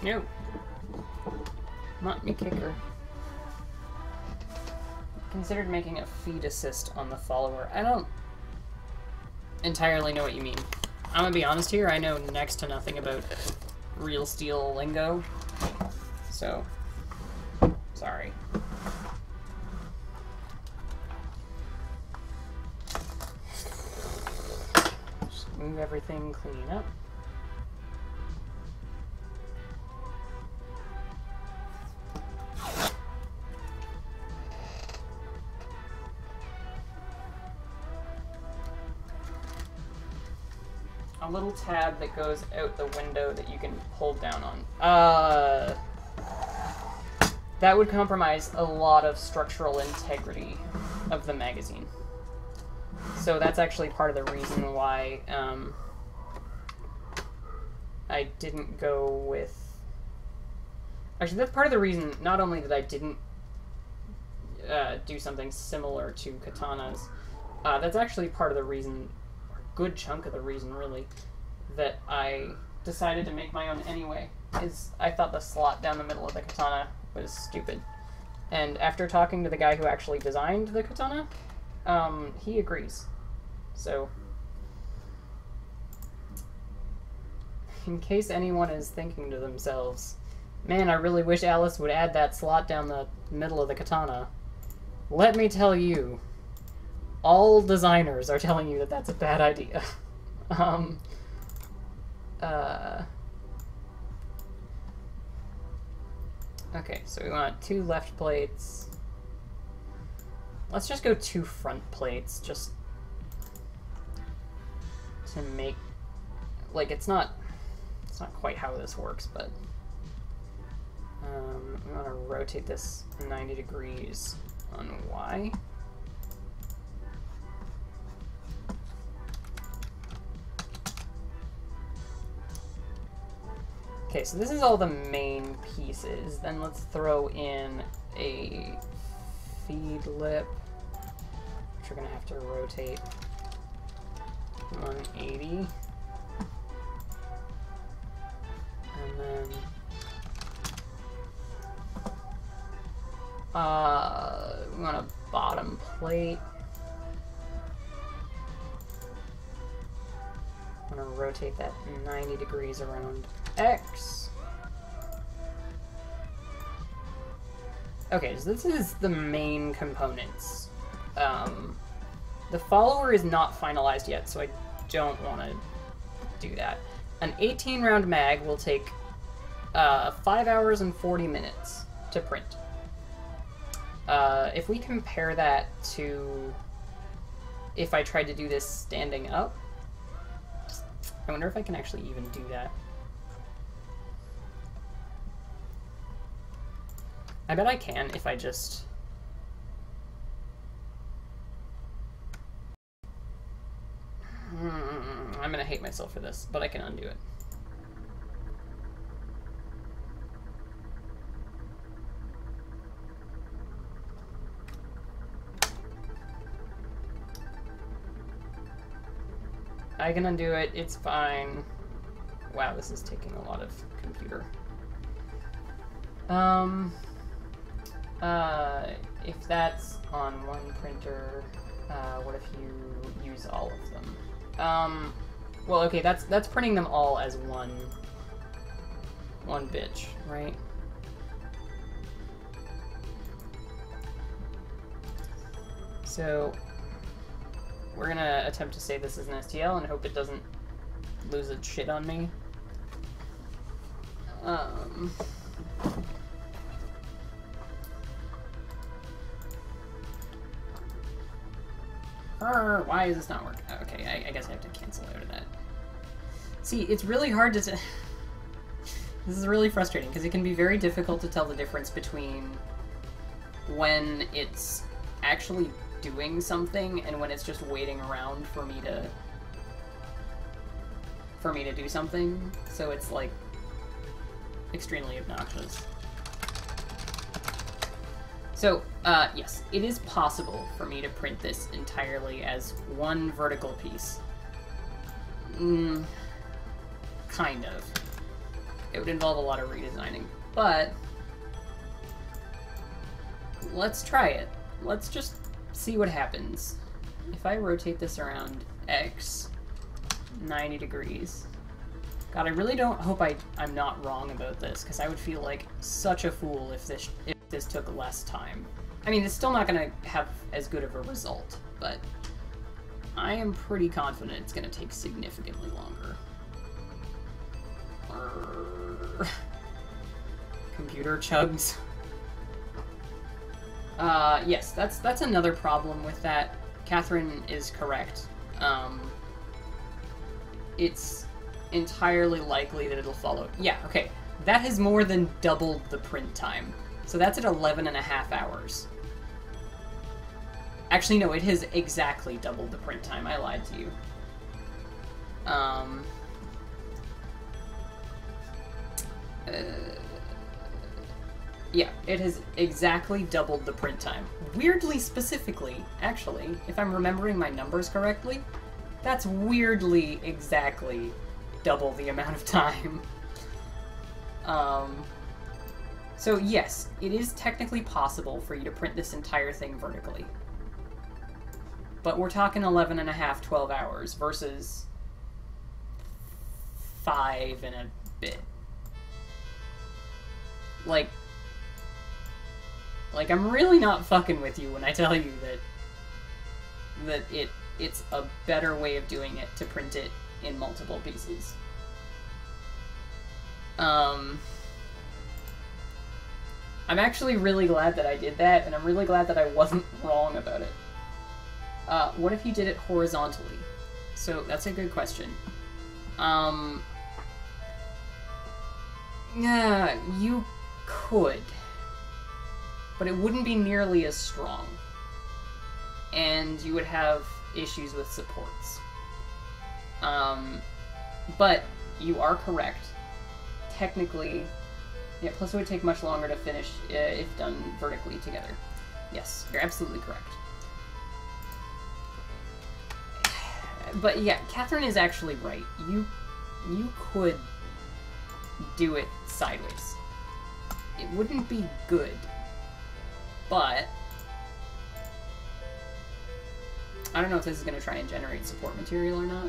No. Not me kicker. Considered making a feed assist on the follower. I don't entirely know what you mean. I'm gonna be honest here, I know next to nothing about real steel lingo. So, sorry. Just move everything, clean up. A little tab that goes out the window that you can pull down on. That would compromise a lot of structural integrity of the magazine. So that's actually part of the reason why I didn't go with... Actually, that's part of the reason, not only that I didn't do something similar to Katana's, that's actually part of the reason, or a good chunk of the reason, really, that I decided to make my own anyway, is I thought the slot down the middle of the Katana was stupid. And after talking to the guy who actually designed the Katana, he agrees. So, in case anyone is thinking to themselves, man, I really wish Alice would add that slot down the middle of the Katana, let me tell you, all designers are telling you that that's a bad idea. Okay, so we want 2 left plates. Let's just go 2 front plates, just to make, like, it's not quite how this works, but we want to rotate this 90 degrees. on Y. Okay, so this is all the main pieces. Then let's throw in a feed lip, which we're gonna have to rotate 180. And then we want a bottom plate. I'm gonna rotate that 90 degrees around X. Okay, so this is the main components. The follower is not finalized yet, so I don't want to do that. An 18 round mag will take 5 hours and 40 minutes to print. If we compare that to if I tried to do this standing up, I wonder if I can actually even do that. I bet I can if I just... I'm gonna hate myself for this, but I can undo it. I can undo it, it's fine. Wow, this is taking a lot of computer. If that's on one printer, what if you use all of them? Well, okay, that's printing them all as one bitch, right? So we're gonna attempt to say this is an STL and hope it doesn't lose its shit on me. Why is this not working? Okay, I guess I have to cancel out of that. See, it's really hard to... This is really frustrating, because it can be very difficult to tell the difference between when it's actually doing something and when it's just waiting around for me to do something. So it's, like, extremely obnoxious. So, yes, it is possible for me to print this entirely as one vertical piece. Kind of. It would involve a lot of redesigning, but let's try it. Let's just see what happens. If I rotate this around X 90 degrees. God, I really don't hope I'm not wrong about this, because I would feel like such a fool if this took less time. I mean, it's still not going to have as good of a result, but I am pretty confident it's going to take significantly longer. Computer chugs. Yes, that's another problem with that. Catherine is correct. It's entirely likely that it'll follow. Yeah, okay. That has more than doubled the print time. So that's at 11.5 hours. Actually, no, it has exactly doubled the print time. I lied to you. Yeah, it has exactly doubled the print time. Weirdly specifically, actually, if I'm remembering my numbers correctly, that's weirdly exactly double the amount of time. So yes, it is technically possible for you to print this entire thing vertically. But we're talking 11.5, 12 hours versus 5 and a bit. Like, I'm really not fucking with you when I tell you that it's a better way of doing it to print it in multiple pieces. I'm actually really glad that I did that, and I'm really glad that I wasn't wrong about it. What if you did it horizontally? So, that's a good question. Yeah, you could. but it wouldn't be nearly as strong. And you would have issues with supports. But you are correct. Technically, yeah, plus it would take much longer to finish if done vertically together. Yes, you're absolutely correct. But yeah, Catherine is actually right. You could do it sideways. It wouldn't be good, but I don't know if this is going to try and generate support material or not.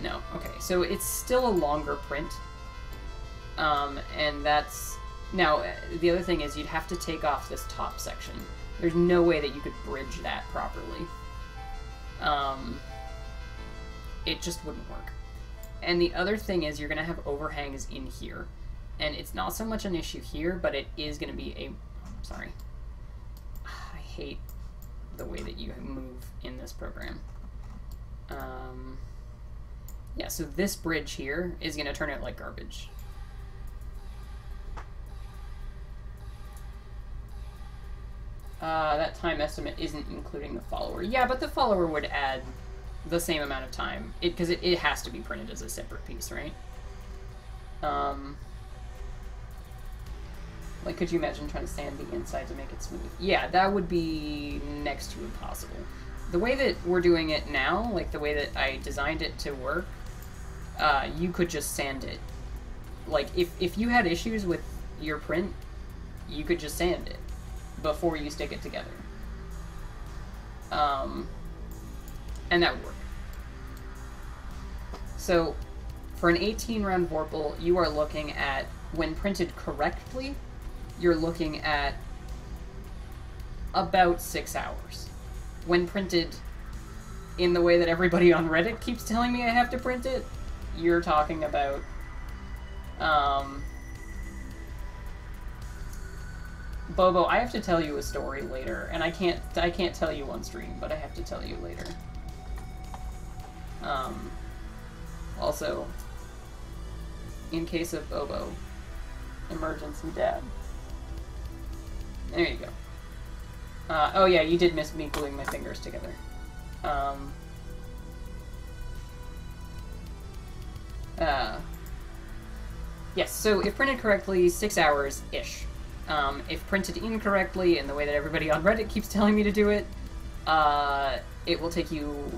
No. Okay, so it's still a longer print. And that's... Now, the other thing is you'd have to take off this top section. There's no way that you could bridge that properly. It just wouldn't work. And the other thing is you're going to have overhangs in here. And it's not so much an issue here, but it is going to be a... Sorry. I hate the way that you move in this program. Yeah, so this bridge here is going to turn out like garbage. That time estimate isn't including the follower. Yeah, but the follower would add the same amount of time. Because it has to be printed as a separate piece, right? Like, could you imagine trying to sand the inside to make it smooth? Yeah, that would be next to impossible. The way that we're doing it now, like the way that I designed it to work, you could just sand it. Like, if you had issues with your print, you could just sand it before you stick it together. And that would work. So, for an 18-round Vorpal, you are looking at, when printed correctly, you're looking at about 6 hours. When printed in the way that everybody on Reddit keeps telling me I have to print it, you're talking about Bobo, I have to tell you a story later, and I can't tell you on stream, but I have to tell you later. Also, in case of Bobo, emergency dad. There you go. Oh yeah, you did miss me gluing my fingers together. Yes, so if printed correctly, 6 hours-ish. If printed incorrectly, in the way that everybody on Reddit keeps telling me to do it, it will take you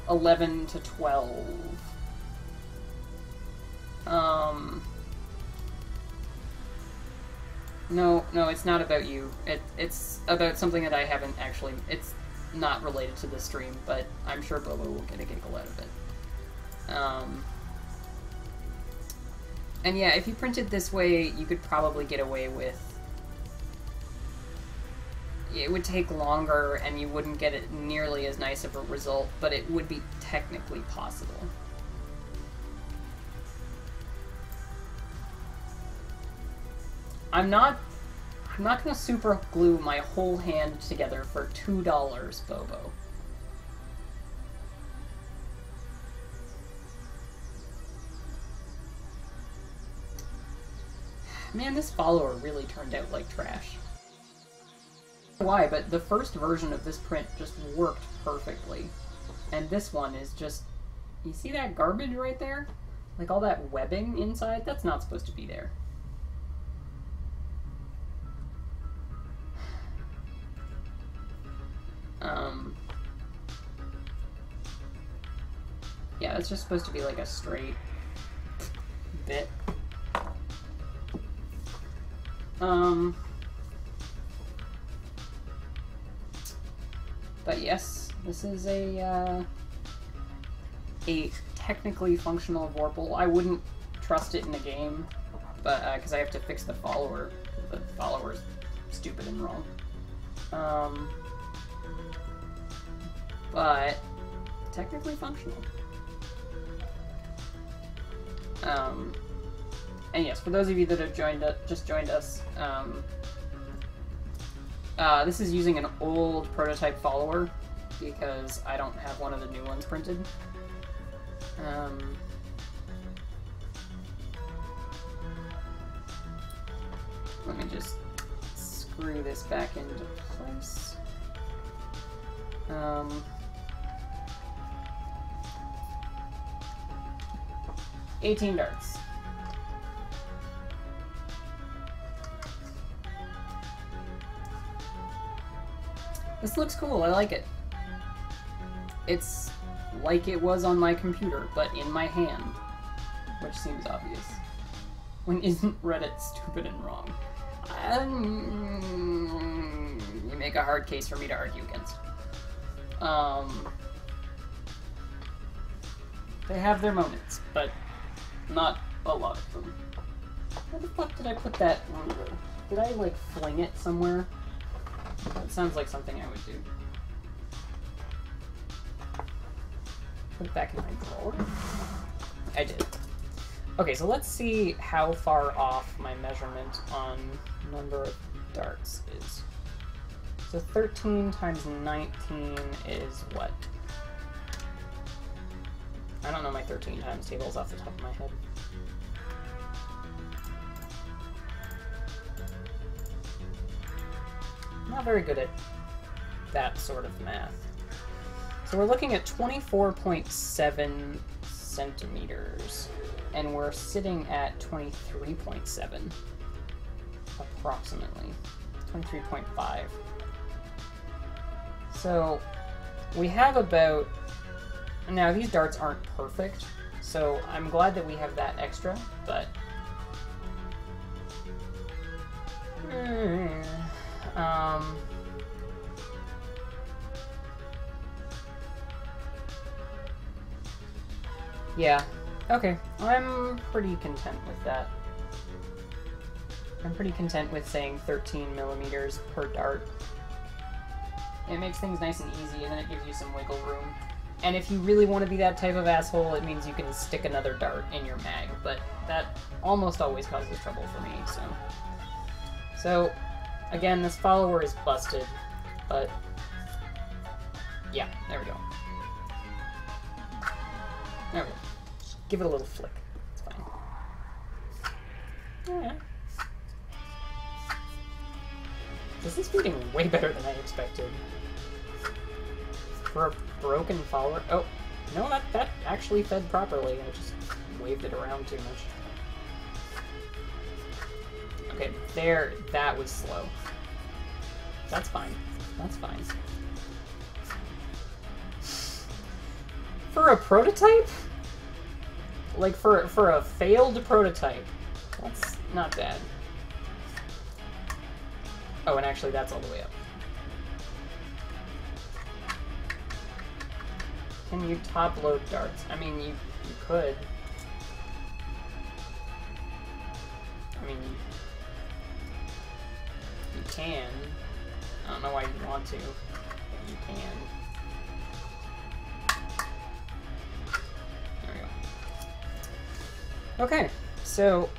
11 to 12. No, it's not about you. It's about something that I haven't actually... It's not related to the stream, but I'm sure Bobo will get a giggle out of it. And yeah, if you print it this way, you could probably get away with... It would take longer, and you wouldn't get it nearly as nice of a result, but it would be technically possible. I'm not gonna super glue my whole hand together for $2, Bobo. Man, this follower really turned out like trash. I don't know why, but the first version of this print just worked perfectly. And this one is just... You see that garbage right there? Like all that webbing inside? That's not supposed to be there. Yeah, it's just supposed to be like a straight bit. But yes, this is a technically functional Vorpal. I wouldn't trust it in a game, but because I have to fix the follower. The follower's stupid and wrong. But technically functional. And yes, for those of you that have just joined us, this is using an old prototype follower because I don't have one of the new ones printed. Let me just screw this back into place. 18 darts. This looks cool, I like it. It's like it was on my computer, but in my hand, which seems obvious. When isn't Reddit stupid and wrong? You make a hard case for me to argue against. They have their moments, but not a lot of them. Where the fuck did I put that ruler? Did I, like, fling it somewhere? That sounds like something I would do. Put it back in my drawer? I did. Okay, so let's see how far off my measurement on number of darts is. So 13 times 19 is what? I don't know my 13 times tables off the top of my head. I'm not very good at that sort of math. So we're looking at 24.7 centimeters, and we're sitting at 23.7, approximately. 23.5. So we have about... Now, these darts aren't perfect, so I'm glad that we have that extra, but... Yeah, okay. I'm pretty content with that. I'm pretty content with saying 13 millimeters per dart. It makes things nice and easy, and then it gives you some wiggle room. And if you really want to be that type of asshole, it means you can stick another dart in your mag, but that almost always causes trouble for me, so... So, again, this follower is busted, but... Yeah, there we go. There we go. Just give it a little flick. It's fine. Alright. This is feeding way better than I expected. For a broken follower... Oh, no, that actually fed properly. I just waved it around too much. Okay, there, that was slow. That's fine. That's fine. For a prototype? Like, for a failed prototype, that's not bad. Oh, and actually, that's all the way up. Can you top-load darts? I mean, you could. I mean, you can. I don't know why you want to, but you can. There we go. Okay, so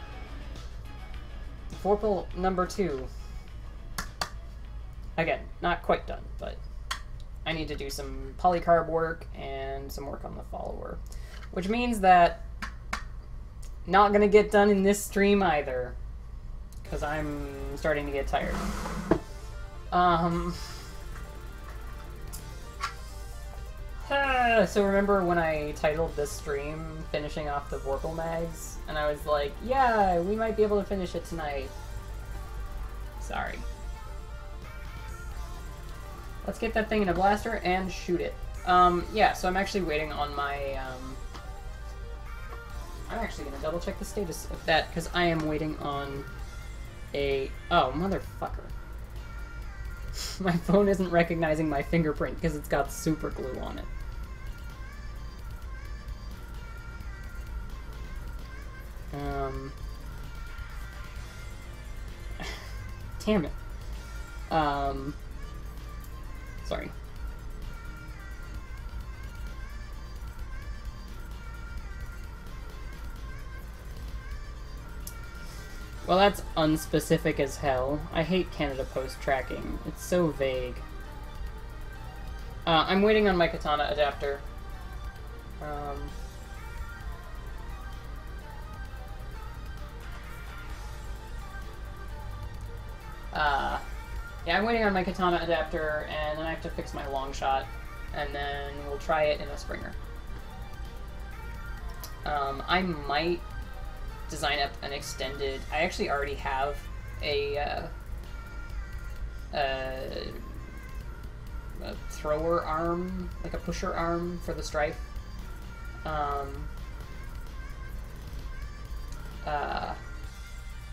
Vorpal number 2. Again, not quite done, but I need to do some polycarb work and some work on the follower. Which means that not gonna get done in this stream either, because I'm starting to get tired. So remember when I titled this stream finishing off the Vorpal mags, and I was like, yeah, we might be able to finish it tonight. Sorry. Let's get that thing in a blaster and shoot it. Yeah, so I'm actually waiting on my, I'm actually gonna double check the status of that, because I am waiting on a... Oh, motherfucker. My phone isn't recognizing my fingerprint because it's got super glue on it. Damn it. Sorry. Well, that's unspecific as hell. I hate Canada Post tracking. It's so vague. I'm waiting on my katana adapter. Yeah, I'm waiting on my katana adapter, and then I have to fix my long shot, and then we'll try it in a Springer. I might design up an extended... I actually already have a thrower arm, like a pusher arm for the Strife.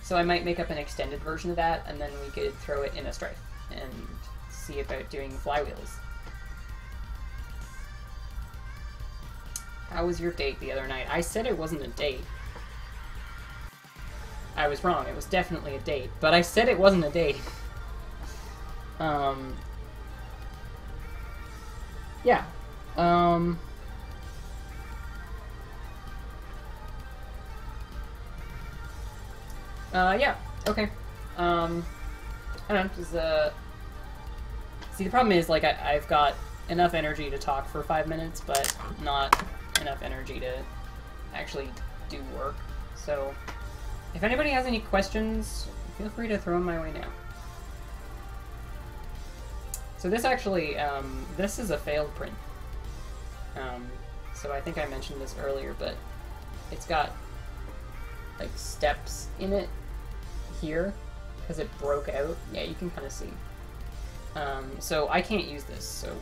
So I might make up an extended version of that, and then we could throw it in a Strife and see about doing flywheels. How was your date the other night? I said it wasn't a date. I was wrong. It was definitely a date, but I said it wasn't a date. Yeah. Yeah. Okay. I don't know. Just, see, the problem is, like, I've got enough energy to talk for 5 minutes, but not enough energy to actually do work. So, if anybody has any questions, feel free to throw them my way now. So this actually, this is a failed print. So I think I mentioned this earlier, but it's got, like, steps in it here, because it broke out. Yeah, you can kind of see. So I can't use this, so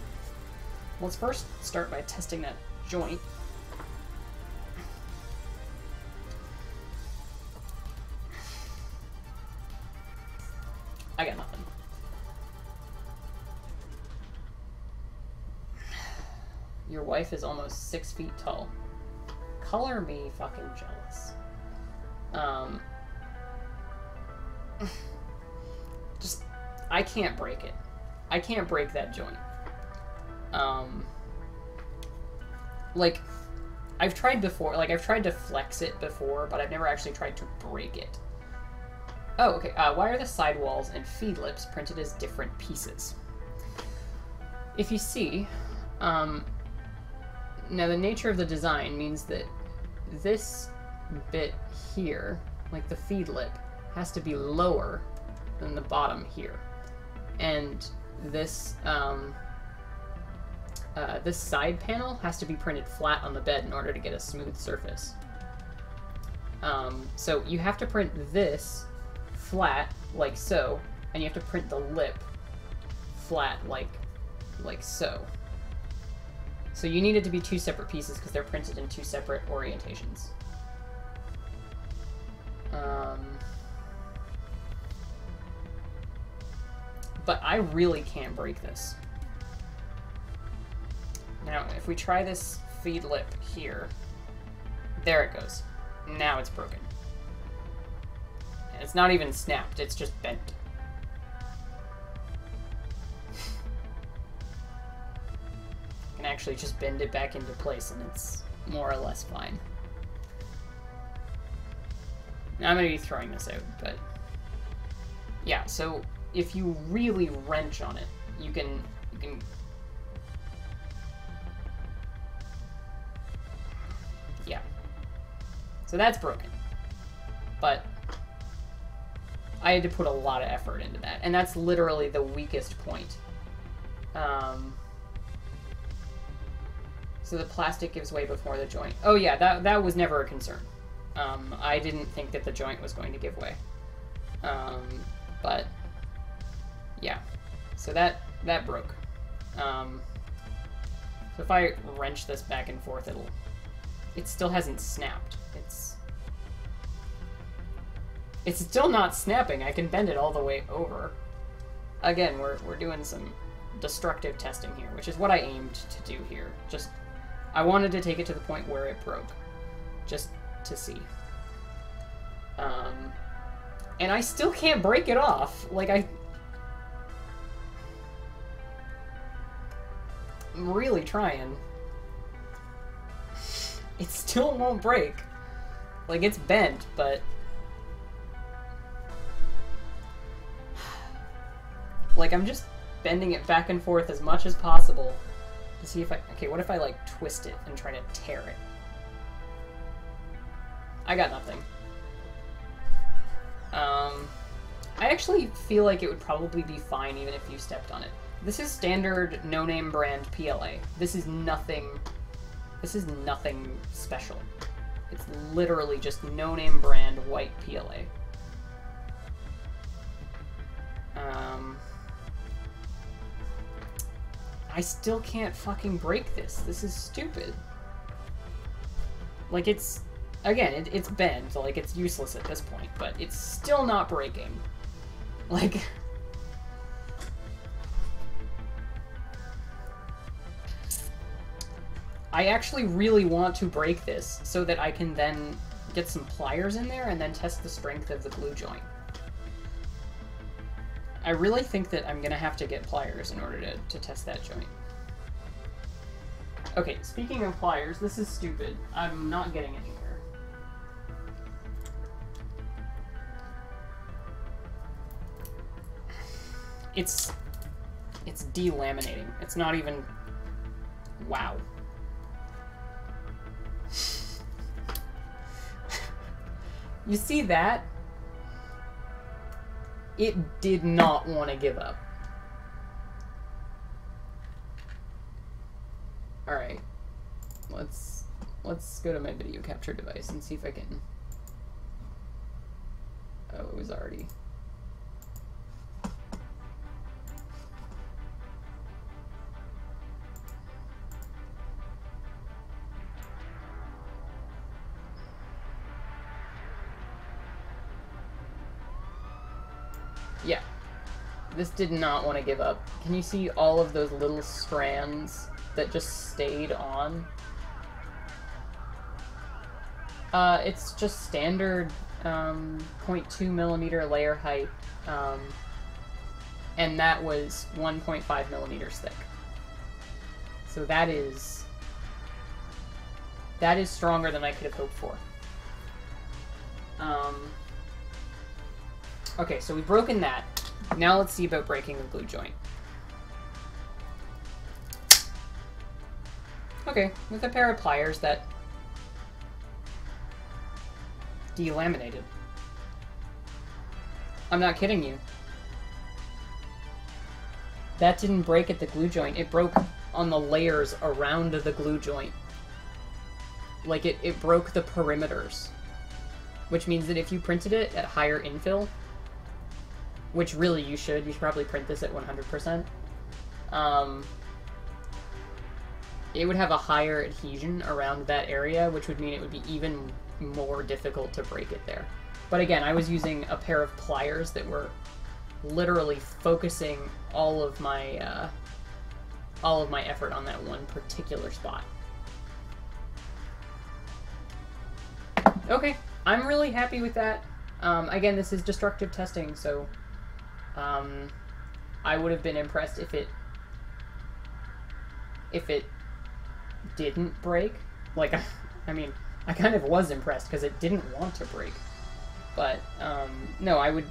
let's first start by testing that joint. I got nothing. Your wife is almost 6 feet tall. Color me fucking jealous. Just, I can't break it. I can't break that joint. Like, I've tried before, like, I've tried to flex it before, but I've never actually tried to break it. Oh, okay. Why are the sidewalls and feed lips printed as different pieces? If you see, now the nature of the design means that this bit here, like the feed lip, has to be lower than the bottom here. And this, this side panel has to be printed flat on the bed in order to get a smooth surface. So you have to print this flat, like so, and you have to print the lip flat, like so. So you need it to be 2 separate pieces because they're printed in 2 separate orientations. But I really can't break this. Now, if we try this feed lip here, there it goes. Now it's broken. And it's not even snapped, it's just bent. Can actually just bend it back into place and it's more or less fine. Now I'm going to be throwing this out, but yeah, so if you really wrench on it, you can yeah. So that's broken. But I had to put a lot of effort into that, and that's literally the weakest point. So the plastic gives way before the joint. Oh yeah, that was never a concern. I didn't think that the joint was going to give way. But yeah, so that broke. So if I wrench this back and forth, it still hasn't snapped. It's still not snapping. I can bend it all the way over. Again, we're doing some destructive testing here, which is what I aimed to do here. Just, I wanted to take it to the point where it broke, just to see. And I still can't break it off. Like, I'm really trying. It still won't break. Like, it's bent, but... Like, I'm just bending it back and forth as much as possible to see if I... Okay, what if I, like, twist it and try to tear it? I got nothing. I actually feel like it would probably be fine even if you stepped on it. This is standard no-name brand PLA. This is nothing special. It's literally just no-name brand white PLA. I still can't fucking break this. This is stupid. Like, it's... Again, it's bent, so, like, it's useless at this point, but it's still not breaking. Like... I actually really want to break this so that I can then get some pliers in there and then test the strength of the glue joint. I really think that I'm gonna have to get pliers in order to test that joint. Okay, speaking of pliers, this is stupid. I'm not getting anywhere. It's delaminating. It's not even... Wow. You see that? It did not want to give up. Alright. Let's go to my video capture device and see if I can... Oh, it was already... Yeah, this did not want to give up. Can you see all of those little strands that just stayed on? It's just standard 0.2 millimeter layer height, and that was 1.5 millimeters thick. So that is stronger than I could have hoped for. Okay, so we've broken that. Now let's see about breaking the glue joint. Okay, with a pair of pliers that delaminated. I'm not kidding you. That didn't break at the glue joint. It broke on the layers around the glue joint. Like, it broke the perimeters. Which means that if you printed it at higher infill, which really you should probably print this at 100%, it would have a higher adhesion around that area, which would mean it would be even more difficult to break it there. But again, I was using a pair of pliers that were literally focusing all of my effort on that one particular spot. Okay, I'm really happy with that. Again, this is destructive testing, so I would have been impressed if it didn't break. Like, I mean, I kind of was impressed because it didn't want to break. But no, I would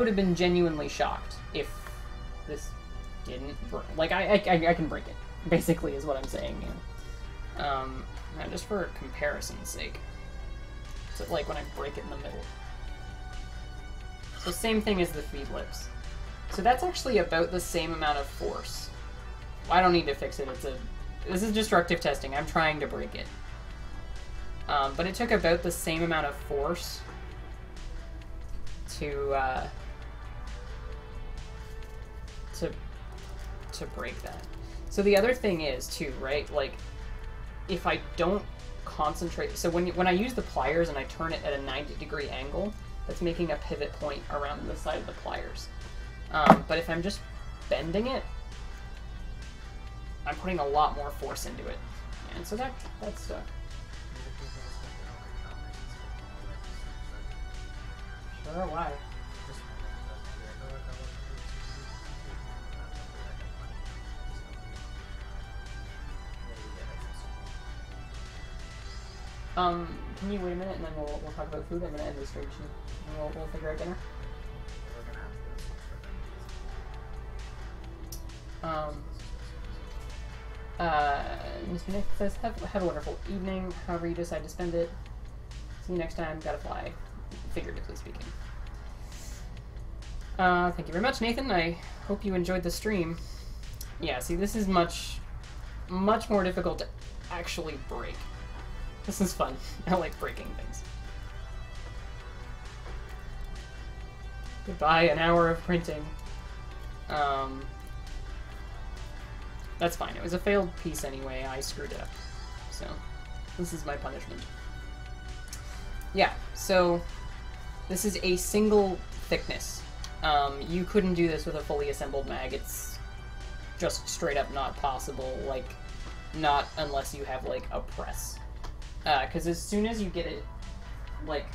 have been genuinely shocked if this didn't break. Like, I can break it, basically, is what I'm saying. Now, just for comparison's sake. So, like, when I break it in the middle. So same thing as the feed lips. So that's actually about the same amount of force. I don't need to fix it. This is destructive testing. I'm trying to break it. But it took about the same amount of force to break that. So the other thing is too, right? Like, if I don't concentrate, so when I use the pliers and I turn it at a 90-degree angle, that's making a pivot point around the side of the pliers. But if I'm just bending it, I'm putting a lot more force into it, and so that's stuck. Sure, why? Can you wait a minute and then we'll talk about food? I'm gonna end the stream and we'll figure out dinner. Ms. Nick says, have a wonderful evening, however you decide to spend it. See you next time, gotta fly. Figuratively speaking. Thank you very much, Nathan. I hope you enjoyed the stream. Yeah, see, this is much more difficult to actually break. This is fun. I like breaking things. Goodbye, an hour of printing. That's fine. It was a failed piece anyway. I screwed it up. So, this is my punishment. Yeah, so this is a single thickness. You couldn't do this with a fully assembled mag. It's just straight up not possible, like, not unless you have, like, a press. Because as soon as you get it, like,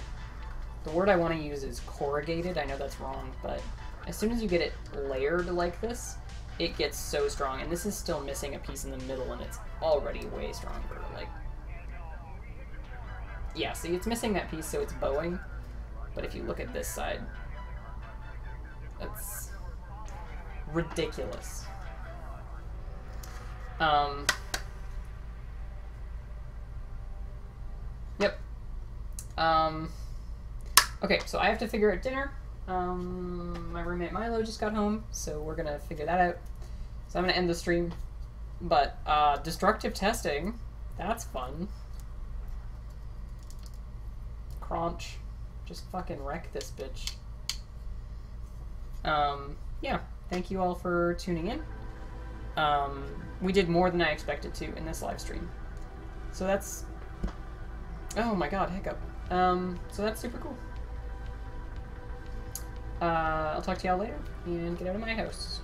the word I want to use is corrugated. I know that's wrong, but as soon as you get it layered like this, it gets so strong. And this is still missing a piece in the middle, and it's already way stronger. Like, yeah, see, it's missing that piece, so it's bowing. But if you look at this side, that's ridiculous. Yep. Okay, so I have to figure out dinner. My roommate Milo just got home, so we're gonna figure that out. So I'm gonna end the stream. But, destructive testing, that's fun. Crunch. Just fucking wreck this bitch. Yeah, thank you all for tuning in. We did more than I expected to in this live stream. So that's... Oh my god, hiccup. So that's super cool. I'll talk to y'all later, and get out of my house.